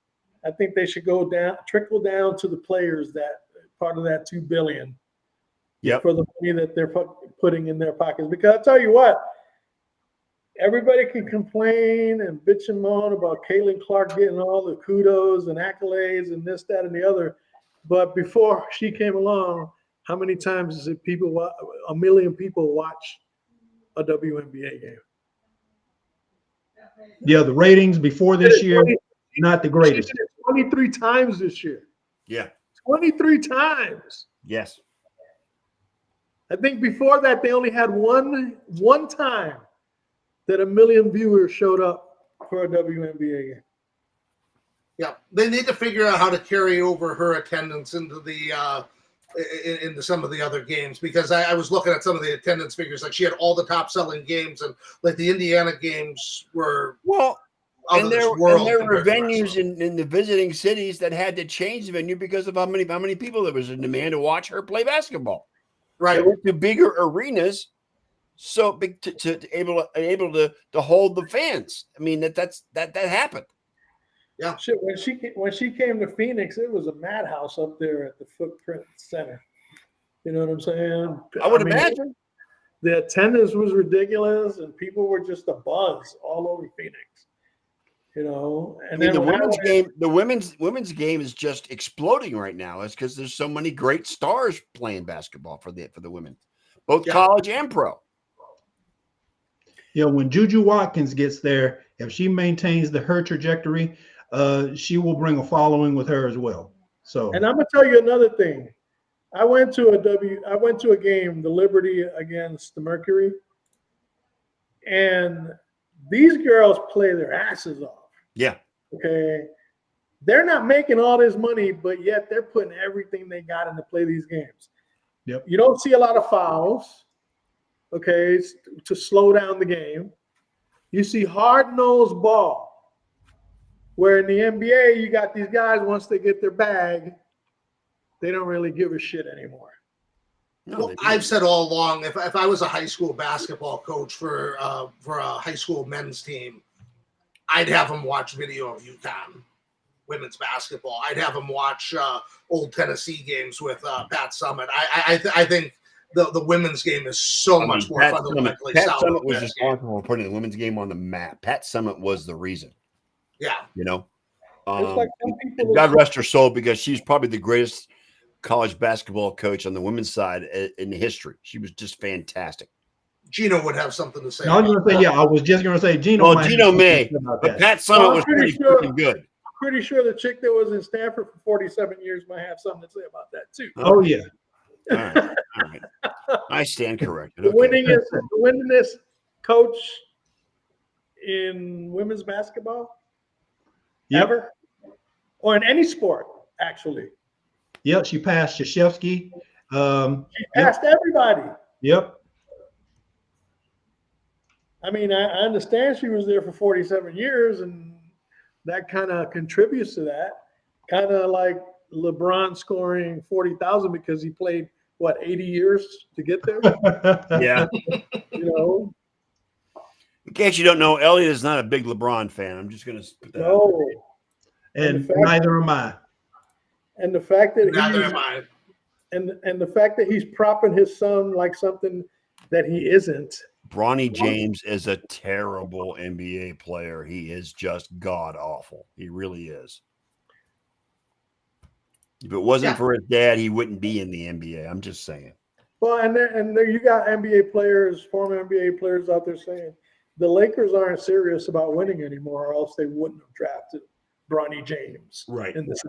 I think they should trickle down to the players that part of that $2 billion. Yep. For the money that they're putting in their pockets. Because I'll tell you what, everybody can complain and bitch and moan about Caitlin Clark getting all the kudos and accolades and this, that, and the other. But before she came along, how many times did a million people watch a WNBA game? Yeah, the ratings before this year, not the greatest. She did it 23 times this year. Yeah. 23 times. Yes. I think before that, they only had one time that a million viewers showed up for a WNBA game. Yeah, they need to figure out how to carry over her attendance into into some of the other games, because I was looking at some of the attendance figures. Like, she had all the top selling games, and like the Indiana games were out And of this there world were compared to the rest venues of them. in the visiting cities that had to change the venue because of how many people there was in demand to watch her play basketball. They Right. went to bigger arenas, so big to able to hold the fans. I mean, that happened. Yeah. Shit, when she came to Phoenix, it was a madhouse up there at the Footprint Center. You know what I'm saying? I would mean, imagine. the attendance was ridiculous, and people were just a buzz all over Phoenix. You know, I and mean, then the women's game is just exploding right now. It's because there's so many great stars playing basketball for the women, both college and pro. Yeah, when Juju Watkins gets there, if she maintains her trajectory, she will bring a following with her as well. So, and I'm gonna tell you another thing. I went to a game, the Liberty against the Mercury, and these girls play their asses off. Yeah. Okay. They're not making all this money, but yet they're putting everything they got in to play these games. Yep. You don't see a lot of fouls, okay, to slow down the game. You see hard-nosed ball, where in the NBA, you got these guys, once they get their bag, they don't really give a shit anymore. No, Well, they I've didn't. said all along, if I was a high school basketball coach for a high school men's team, I'd have them watch video of UConn women's basketball. I'd have them watch old Tennessee games with Pat Summitt. I think the women's game is so much more fundamentally Pat sound. Summitt was responsible for putting the women's game on the map. Pat Summitt was the reason. Yeah. You know, It's like some and people. God rest her soul, because she's probably the greatest college basketball coach on the women's side in history. She was just fantastic. Gino would have something to say. I was going to say, yeah, I was just going to say Gino. Well, might have Gino something to may, say about but that. Pat Summitt Well, I'm was pretty pretty sure- freaking good. Pretty sure the chick that was in Stanford for 47 years might have something to say about that too. Oh yeah, All right, all right. I stand corrected. The Okay. winningest coach in women's basketball yep, ever, or in any sport actually. yep. She passed Krzyzewski. She Yep. passed everybody. Yep. I mean, I understand she was there for 47 years, and that kind of contributes to that. Kind of like LeBron scoring 40,000 because he played, what, 80 years to get there? Yeah. You know? In case you don't know, Elliot is not a big LeBron fan. I'm just going to put that out. No. And In fact- neither am I. And the fact that Neither he's, am I. and the fact that he's propping his son like something that he isn't. Bronny James is a terrible NBA player. He is just god awful. He really is. If it wasn't Yeah. for his dad, he wouldn't be in the NBA. I'm just saying. Well, and there you got NBA players, former NBA players out there saying the Lakers aren't serious about winning anymore, or else they wouldn't have drafted Bronny James. Right. In this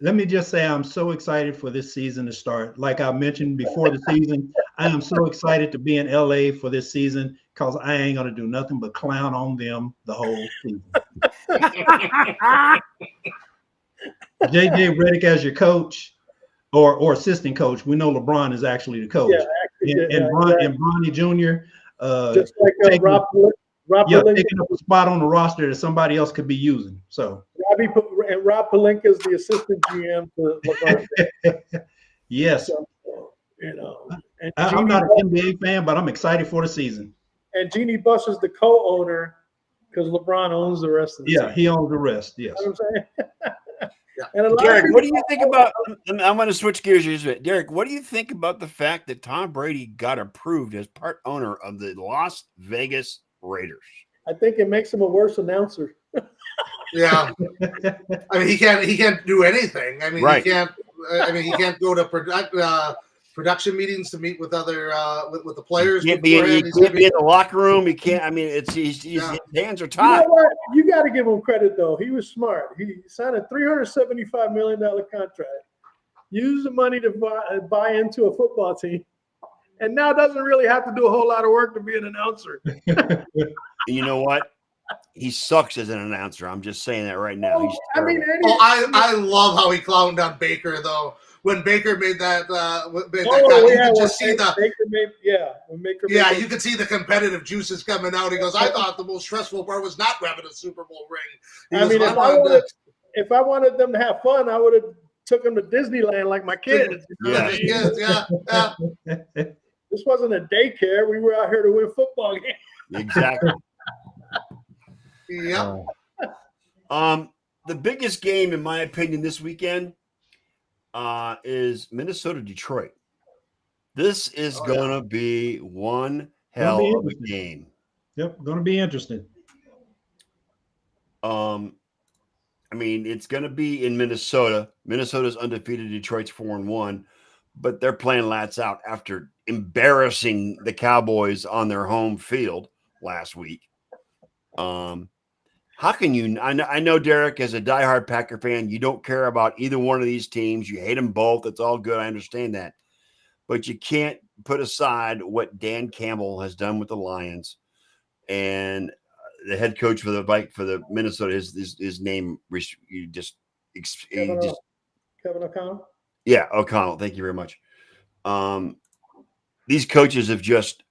Let me just say, I'm so excited for this season to start. Like I mentioned before the season, I am so excited to be in LA for this season because I ain't gonna do nothing but clown on them the whole season. JJ Redick as your coach or assistant coach. We know LeBron is actually the coach. Yeah, actually, and, yeah, and Bronny Jr. just like taking- Rob Yeah, Pelinka, taking up a spot on the roster that somebody else could be using. So Rob Pelinka is the assistant GM to LeBron. yes, So, you know, and I'm Jeannie not an Buss- NBA fan, but I'm excited for the season. and Jeannie Buss is the co-owner because LeBron owns the rest of the Yeah, team. he owns the rest. Yes. You know what I'm saying? Yeah. And a lot of Derek, people- what do you think about? I'm going to switch gears here a bit. Derek, what do you think about the fact that Tom Brady got approved as part owner of the Las Vegas Raiders? I think it makes him a worse announcer. Yeah. I mean, he can't do anything. I mean, Right. he can't go to production meetings to meet with other with the players. He can't beforehand. He's be gonna be- in the locker room. He can't. I mean, his Yeah. hands are You know tied. what? You got to give him credit, though. He was smart. He signed a $375 million contract, used the money to buy into a football team, and now doesn't really have to do a whole lot of work to be an announcer. And you know what? He sucks as an announcer. I'm just saying that right now. He's I mean, terrible. I love how he clowned on Baker though. When Baker made that comment, you could just see the when Baker made yeah, the- you could see the competitive juices coming out. He goes, I thought the most stressful part was not grabbing a Super Bowl ring. He I goes, mean, wanted if I wanted them to have fun, I would have took them to Disneyland like my kids. You know what I Yeah. mean? Yes, yeah. This wasn't a daycare. We were out here to win football games. Exactly. Yeah. The biggest game, in my opinion, this weekend is Minnesota Detroit. This is Oh, yeah. gonna be one Gonna hell be of a interesting. game. Yep, going to be interesting. I mean, it's going to be in Minnesota. Minnesota's undefeated. Detroit's 4-1, but they're playing lats out after embarrassing the Cowboys on their home field last week. How can you? I know, Derek, as a diehard Packer fan, you don't care about either one of these teams. You hate them both. It's all good. I understand that, but you can't put aside what Dan Campbell has done with the Lions and the head coach for the Minnesota. His name Kevin O'Connell. yeah, O'Connell. Thank you very much. These coaches have just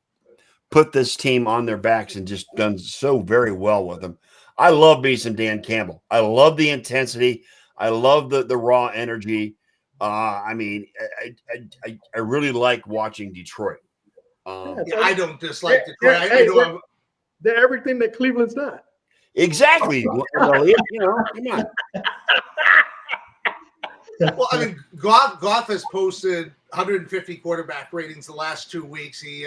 put this team on their backs and just done so very well with them. I love me some Dan Campbell. I love the intensity. I love the raw energy. I mean, I really like watching Detroit. I don't dislike Yeah, Detroit. hey, I know they're everything that Cleveland's not. Exactly. Well, you know, come on. Well, I mean, Goff has posted 150 quarterback ratings the last 2 weeks. He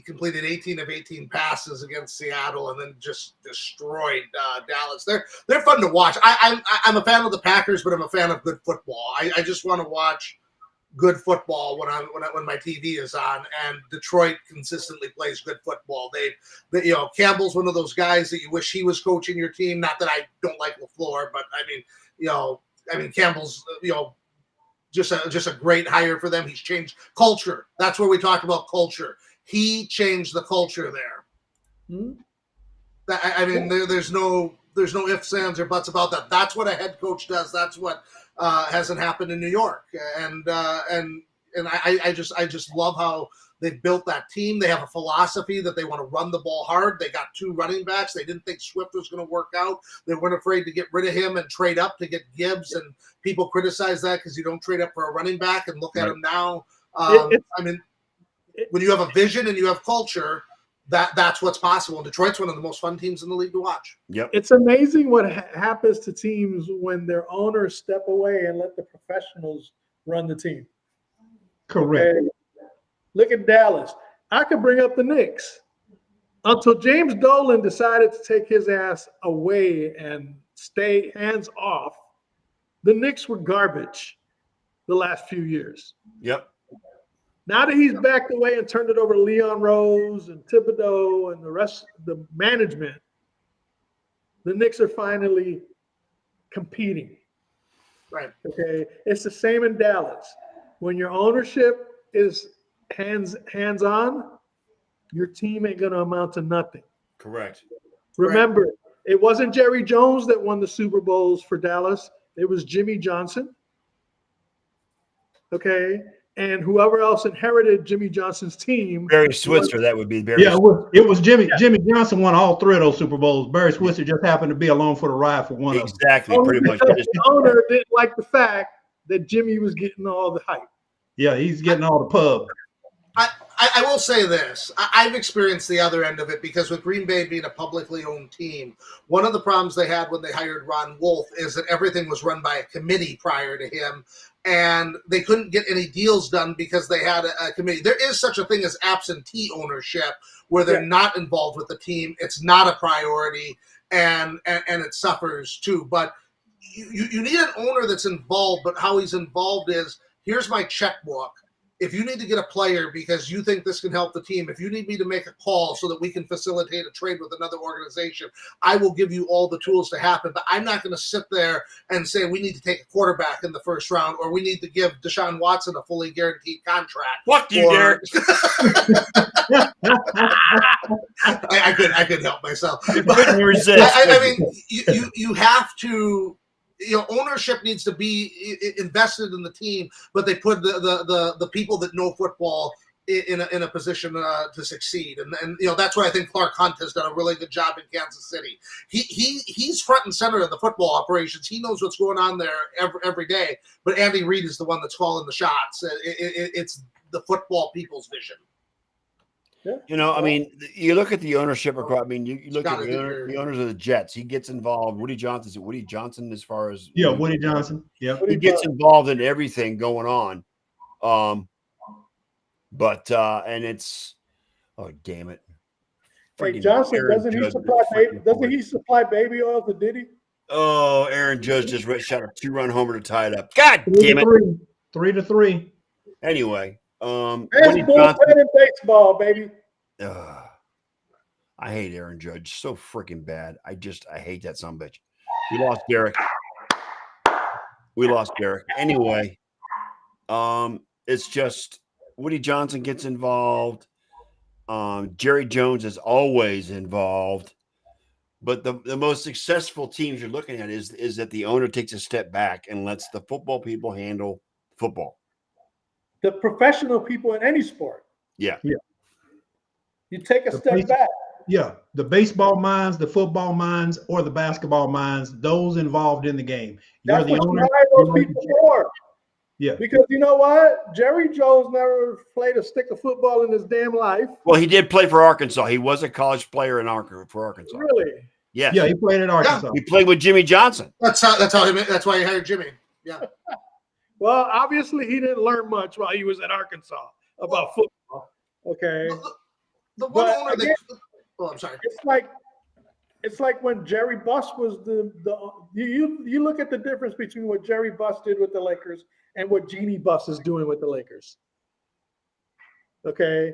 completed 18 of 18 passes against Seattle, and then just destroyed Dallas. They're fun to watch. I'm a fan of the Packers, but I'm a fan of good football. I just want to watch good football when my TV is on, and Detroit consistently plays good football. They Campbell's one of those guys that you wish he was coaching your team. Not that I don't like LaFleur, but I mean Campbell's just a great hire for them. He's changed culture. That's where we talk about culture. He changed the culture there. Hmm? I mean, there's no ifs, ands, or buts about that. That's what a head coach does. That's what hasn't happened in New York. And I just love how they've built that team. They have a philosophy that they want to run the ball hard. They got 2 running backs. They didn't think Swift was going to work out. They weren't afraid to get rid of him and trade up to get Gibbs. And people criticize that because you don't trade up for a running back. And look at him now. When you have a vision and you have culture, that's what's possible. And Detroit's one of the most fun teams in the league to watch. Yep. It's amazing what happens to teams when their owners step away and let the professionals run the team. Correct. Okay? Look at Dallas. I could bring up the Knicks. Until James Dolan decided to take his ass away and stay hands off, the Knicks were garbage the last few years. Yep. Now that he's backed away and turned it over to Leon Rose and Thibodeau and the rest of the management, the Knicks are finally competing. Right. Okay. It's the same in Dallas. When your ownership is hands-on, your team ain't going to amount to nothing. Correct. Remember, it wasn't Jerry Jones that won the Super Bowls for Dallas. It was Jimmy Johnson. Okay. And whoever else inherited Jimmy Johnson's team. Barry Switzer, that would be Barry. Yeah, it was Jimmy. Yeah. Jimmy Johnson won all 3 of those Super Bowls. Barry Switzer just happened to be along for the ride for one of them. Exactly, pretty much. The owner didn't like the fact that Jimmy was getting all the hype. Yeah, he's getting all the pub. I will say this. I've experienced the other end of it because with Green Bay being a publicly owned team, one of the problems they had when they hired Ron Wolf is that everything was run by a committee prior to him, and they couldn't get any deals done because they had a committee. There is such a thing as absentee ownership where they're not involved with the team. It's not a priority, and it suffers too. But you need an owner that's involved, but how he's involved is, here's my checkbook. If you need to get a player because you think this can help the team, if you need me to make a call so that we can facilitate a trade with another organization, I will give you all the tools to happen. But I'm not going to sit there and say we need to take a quarterback in the first round or we need to give Deshaun Watson a fully guaranteed contract. Fuck you, Derek. I couldn't help myself. Couldn't resist. I mean, you have to. Ownership needs to be invested in the team, but they put the people that know football in a position to succeed, and that's why I think Clark Hunt has done a really good job in Kansas City. He's front and center of the football operations. He knows what's going on there every day. But Andy Reid is the one that's calling the shots. It's the football people's vision. Yeah. I mean, you look at the ownership across. I mean, you look at the owners of the Jets. He gets involved. Woody Johnson, as far as Woody Johnson. Yeah, he gets involved in everything going on. And it's damn it. Hey, Johnson, doesn't he supply baby oil to Diddy? Oh, Aaron Judge just shot a 2-run homer to tie it up. God damn it. 3-3. Anyway. That's bullpen in baseball, baby. I hate Aaron Judge so freaking bad. I hate that son of a bitch. We lost Derek. Anyway, it's just Woody Johnson gets involved. Jerry Jones is always involved. But the most successful teams you're looking at is that the owner takes a step back and lets the football people handle football. The professional people in any sport. Yeah. You take a step back. Yeah. The baseball minds, the football minds, or the basketball minds, those involved in the game. That's what you hire those people for. Yeah. Because you know what? Jerry Jones never played a stick of football in his damn life. Well, he did play for Arkansas. He was a college player for Arkansas. Really? Yes. Yeah, he played at Arkansas. He played with Jimmy Johnson. That's why he hired Jimmy. Yeah. Well, obviously he didn't learn much while he was at Arkansas about football. Okay. The one But owner again, that. Oh, I'm sorry. It's like when Jerry Buss was you look at the difference between what Jerry Buss did with the Lakers and what Jeannie Buss is doing with the Lakers. Okay.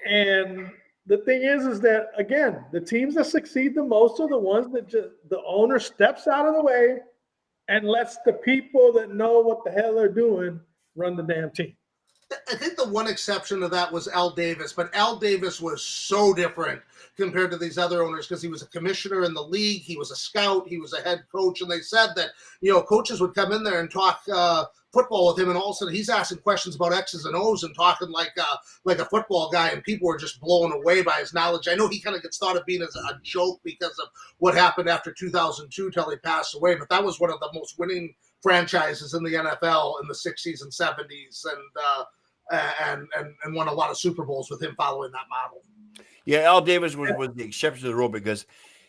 And the thing is that again, the teams that succeed the most are the ones that just the owner steps out of the way and lets the people that know what the hell they're doing run the damn team. I think the one exception to that was Al Davis, but Al Davis was so different compared to these other owners because he was a commissioner in the league, he was a scout, he was a head coach, and they said that coaches would come in there and talk football with him, and all of a sudden he's asking questions about X's and O's and talking like a football guy, and people were just blown away by his knowledge. I know he kind of gets thought of being as a joke because of what happened after 2002 till he passed away, but that was one of the most winning franchises in the NFL in the 60s and 70s, and won a lot of Super Bowls with him following that model. Yeah, Al Davis was the exception to the rule because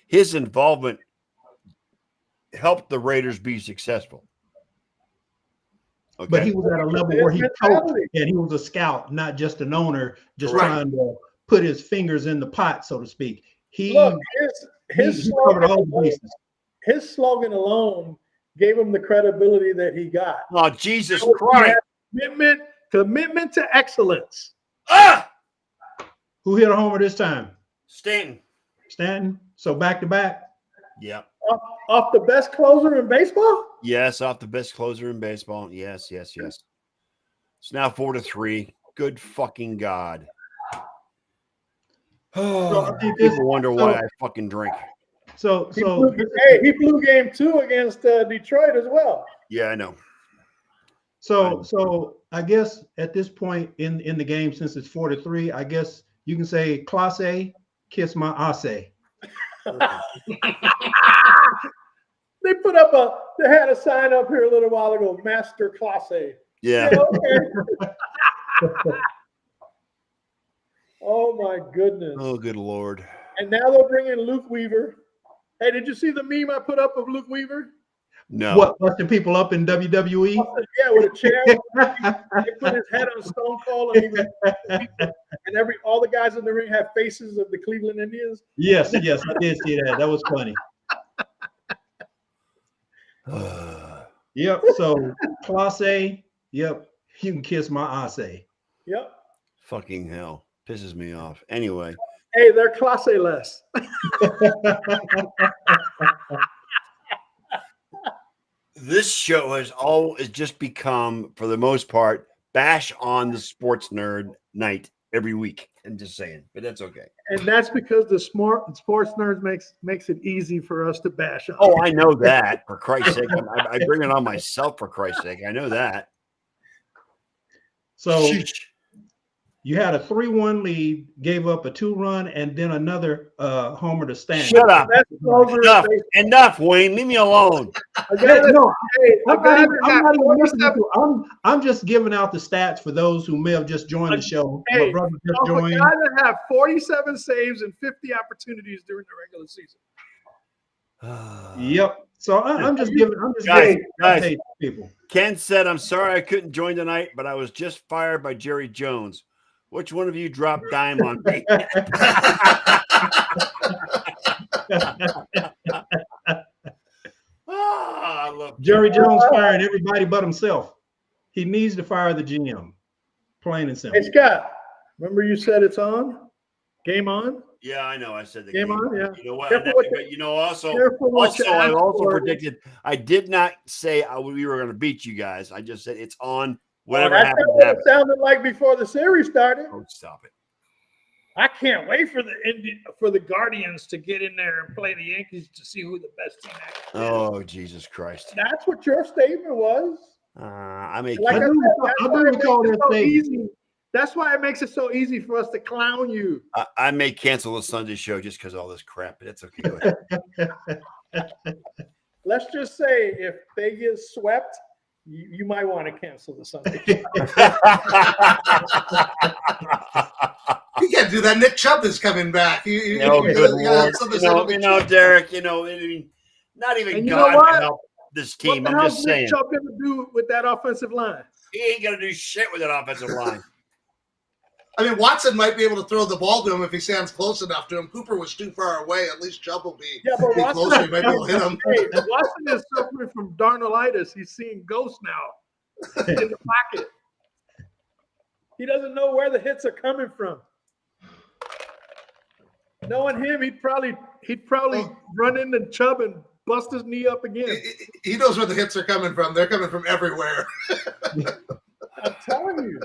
his involvement helped the Raiders be successful. Okay. But he was at a level where he coached and he was a scout, not just an owner, just trying to put his fingers in the pot, so to speak. He covered all the bases. His slogan alone gave him the credibility that he got. Oh, Jesus Christ. Commitment to excellence. Who hit a homer this time? Stanton. So back to back. Yeah. Off the best closer in baseball? Yes, off the best closer in baseball. Yes. It's now 4-3. Good fucking God. People wonder why I fucking drink. He blew game 2 against Detroit as well. Yeah, I know. So I guess at this point in the game, since it's 4-3, I guess you can say Class A, kiss my asse. They had a sign up here a little while ago, Master Class A. Yeah. Okay. Oh my goodness. Oh, good Lord. And now they'll bring in Luke Weaver. Hey, did you see the meme I put up of Luke Weaver? No. What, busting people up in WWE? Yeah, with a chair. He put his head on Stone Cold, and all the guys in the ring have faces of the Cleveland Indians. Yes, I did see that. That was funny. Yep. So Class A, yep. You can kiss my ass. Yep. Fucking hell. Pisses me off. Anyway. Hey, they're Class A less. This show has just become, for the most part, bash on the sports nerd night every week. I'm just saying, but that's okay. And that's because the sports nerds makes it easy for us to bash on. Oh, I know that. For Christ's sake, I bring it on myself. For Christ's sake, I know that. So you had a 3-1 lead, gave up a 2-run, and then another homer to Stanton. Shut up. Enough, Wayne. Leave me alone. I'm just giving out the stats for those who may have just joined the show. Hey, my brother just joined. A guy that have 47 saves and 50 opportunities during the regular season. Yep. So I'm just giving guys, people. Ken said, "I'm sorry I couldn't join tonight, but I was just fired by Jerry Jones. Which one of you dropped dime on me?" I love Jerry Jones firing everybody but himself. He needs to fire the GM. Plain and simple. Hey, Scott, remember you said it's on? Game on? Yeah, I know. I said the game on. Yeah. You know what? I also predicted. I did not say we were going to beat you guys. I just said it's on. Whatever happens. That's what it sounded like before the series started. Oh, stop it! I can't wait for the Guardians to get in there and play the Yankees to see who the best team is. Oh, Jesus Christ! That's what your statement was. That's why it makes it so easy for us to clown you. I may cancel the Sunday show just because of all this crap, but it's okay. let's just say if they get swept, you might want to cancel the Sunday. You can't do that. Nick Chubb is coming back. Oh, good Lord. Derek, I mean, not even And you God know what? can help this team. What the I'm hell's just Nick saying. Chubb going to do with that offensive line? He ain't going to do shit with that offensive line. I mean, Watson might be able to throw the ball to him if he stands close enough to him. Cooper was too far away. At least Chubb will be, but be closer. He might be able to hit him. Hey, Watson is suffering from Darnollitis. He's seeing ghosts now in the pocket. He doesn't know where the hits are coming from. Knowing him, he'd probably run into Chubb and bust his knee up again. He knows where the hits are coming from. They're coming from everywhere. I'm telling you.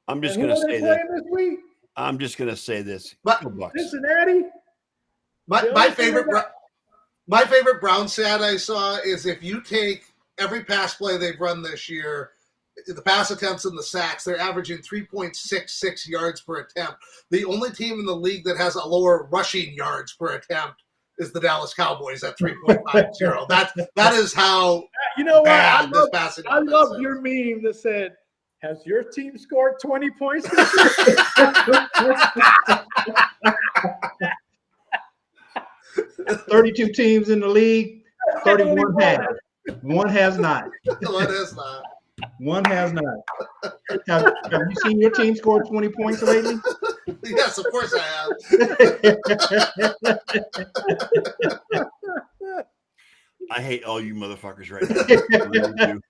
I'm just And going to who are they say this. playing this week? I'm just going to say this. But- Go Bucks. Cincinnati. My favorite Brown stat I saw is if you take every pass play they've run this year, the pass attempts and the sacks, they're averaging 3.66 yards per attempt. The only team in the league that has a lower rushing yards per attempt is the Dallas Cowboys at 3.50. That is how You know what? bad this passing I offense love is. your meme that said, "Has your team scored 20 points?" 32 teams in the league, 31 have. One has not. What is that? One has not. Have you seen your team score 20 points lately? Yes, of course I have. I hate all you motherfuckers right now. I really do.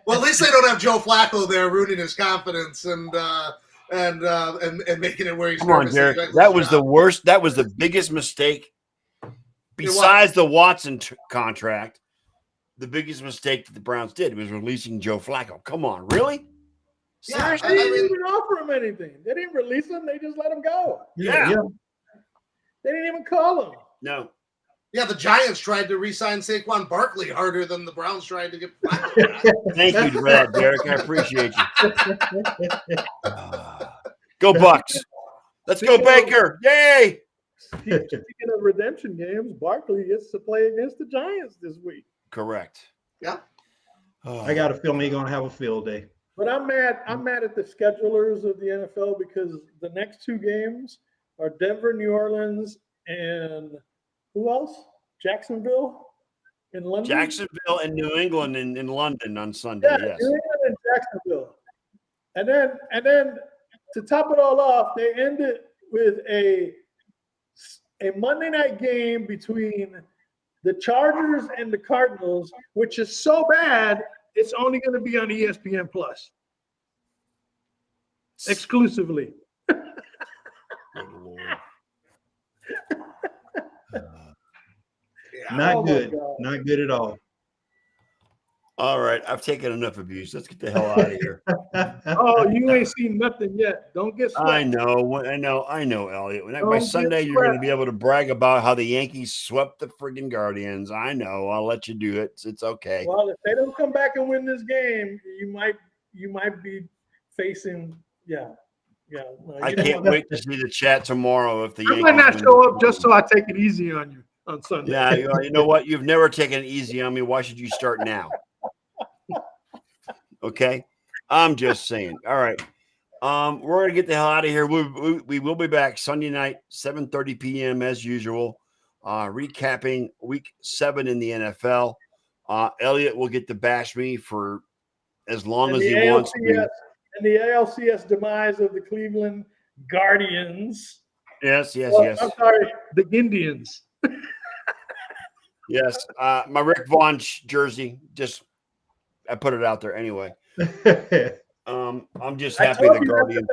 Well, at least they don't have Joe Flacco there ruining his confidence and making it where he's Come on, nervous. Derek. That was the worst. That was the biggest mistake. Besides the Watson contract, the biggest mistake that the Browns did was releasing Joe Flacco. Come on, really? Yeah, They didn't even offer him anything. They didn't release him. They just let him go. Yeah. They didn't even call him. No. Yeah, the Giants tried to re-sign Saquon Barkley harder than the Browns tried to get Flacco back. Thank you for that, Derek. I appreciate you. Go Bucks. Let's go Baker. Yay. Speaking of redemption games, Barkley gets to play against the Giants this week. Correct. Yeah. I got a feeling he's going to have a field day. But I'm mad at the schedulers of the NFL because the next two games are Denver, New Orleans, and who else? Jacksonville in London. Jacksonville and New England in London on Sunday. Yeah, Yes. New England and Jacksonville. And then to top it all off, they end it with a Monday night game between the Chargers and the Cardinals, which is so bad, it's only going to be on ESPN Plus exclusively. Good Lord. Yeah. Not Oh my good. God. Not good at all. All right. I've taken enough abuse. Let's get the hell out of here. Oh, you ain't seen nothing yet. Don't get swept. I know, Elliot. By Don't Sunday, get you're going to swept. be able to brag about how the Yankees swept the friggin' Guardians. I know. I'll let you do it. It's okay. Well, if they don't come back and win this game, you might be facing No, I you don't can't want that. wait to see the chat tomorrow if the I Yankees might not win show this up just game. so I take it easy on you on Sunday. Yeah, you know what? You've never taken it easy on me. Why should you start now? Okay, I'm just saying. All right, we're gonna get the hell out of here. We will be back Sunday night, 7:30 p.m. as usual, recapping Week 7 in the NFL. Elliot will get to bash me for as long And as the he wants to. ALCS and the ALCS demise of the Cleveland Guardians. Yes. I'm sorry, the Indians. Yes. My Rick Vaughn jersey. I put it out there anyway. I'm just I happy told the you Guardians.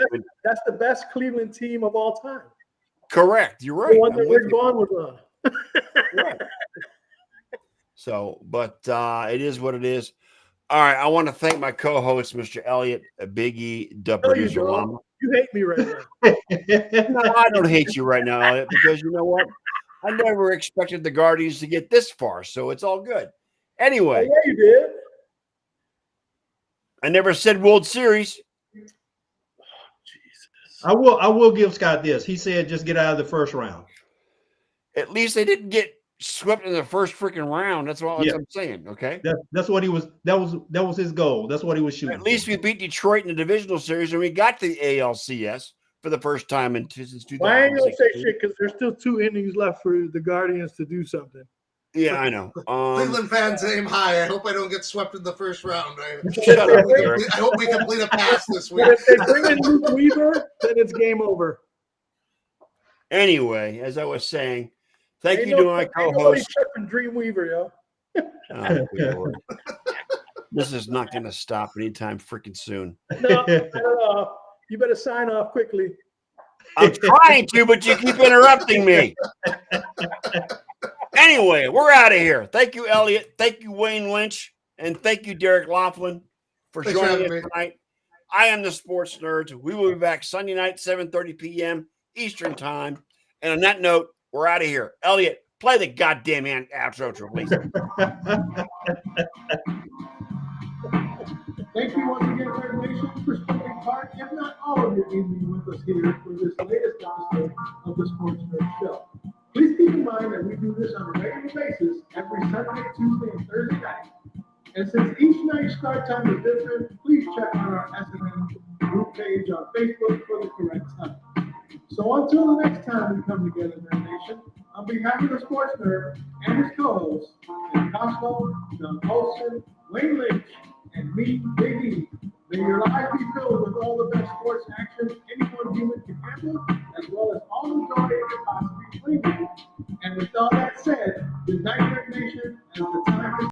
That's the best Cleveland team of all time. Correct. You're The right. one I'm that with Rick you. Vaughn was on. Right. So, but it is what it is. All right. I want to thank my co-host, Mr. Elliot, Big E, the No, you producer. don't. Llama. You hate me right now. No, I don't hate you right now, Elliot, because you know what? I never expected the Guardians to get this far, so it's all good. Oh, Anyway, yeah, you did. I never said World Series. Jesus. I will give Scott this. He said just get out of the first round. At least they didn't get swept in the first freaking round. That's what Yeah. I'm saying. Okay. That's what he was. That was his goal. That's what he was shooting. At least we beat Detroit in the divisional series, and we got to the ALCS for the first time since Well, I ain't gonna say 2016. shit because there's still 2 innings left for the Guardians to do something. Yeah, I know. Cleveland fans aim high. I hope I don't get swept in the first round. Shut up, Derek. I hope we complete a pass this week. But if they bring in Luke Weaver, then it's game over. Anyway, as I was saying, thank Ain't you to no- my ain't nobody co-host. tripping Dreamweaver, yo. Oh, good Lord. This is not going to stop anytime freaking soon. No, I don't know. You better sign off quickly. I'm trying to, but you keep interrupting me. Anyway, we're out of here. Thank you, Elliot. Thank you, Wayne Lynch. And thank you, Derek Laughlin, for Thanks for joining having us me. tonight. I am the Sports Nerds. We will be back Sunday night, 7:30 p.m. Eastern Time. And on that note, we're out of here. Elliot, play the goddamn outro, please. Thank you once again, Red Nation, for spending part, if not all of your evening with us here for this latest episode of the Sports Nerd Show. Please keep in mind that we do this on a regular basis every Sunday, Tuesday, and Thursday night. And since each night's start time is different, please check out our SNN group page on Facebook for the correct time. So until the next time we come together, Nerd Nation, on behalf of the Sports Nerd and his co-hosts, Jim Costco, John Olson, Wayne Lynch, and me, Big E, may your lives be filled with all the best sports action anyone human can handle, as well as all the joy it can possibly bring you. And with all that said, good night, Nerd Nation, as the time is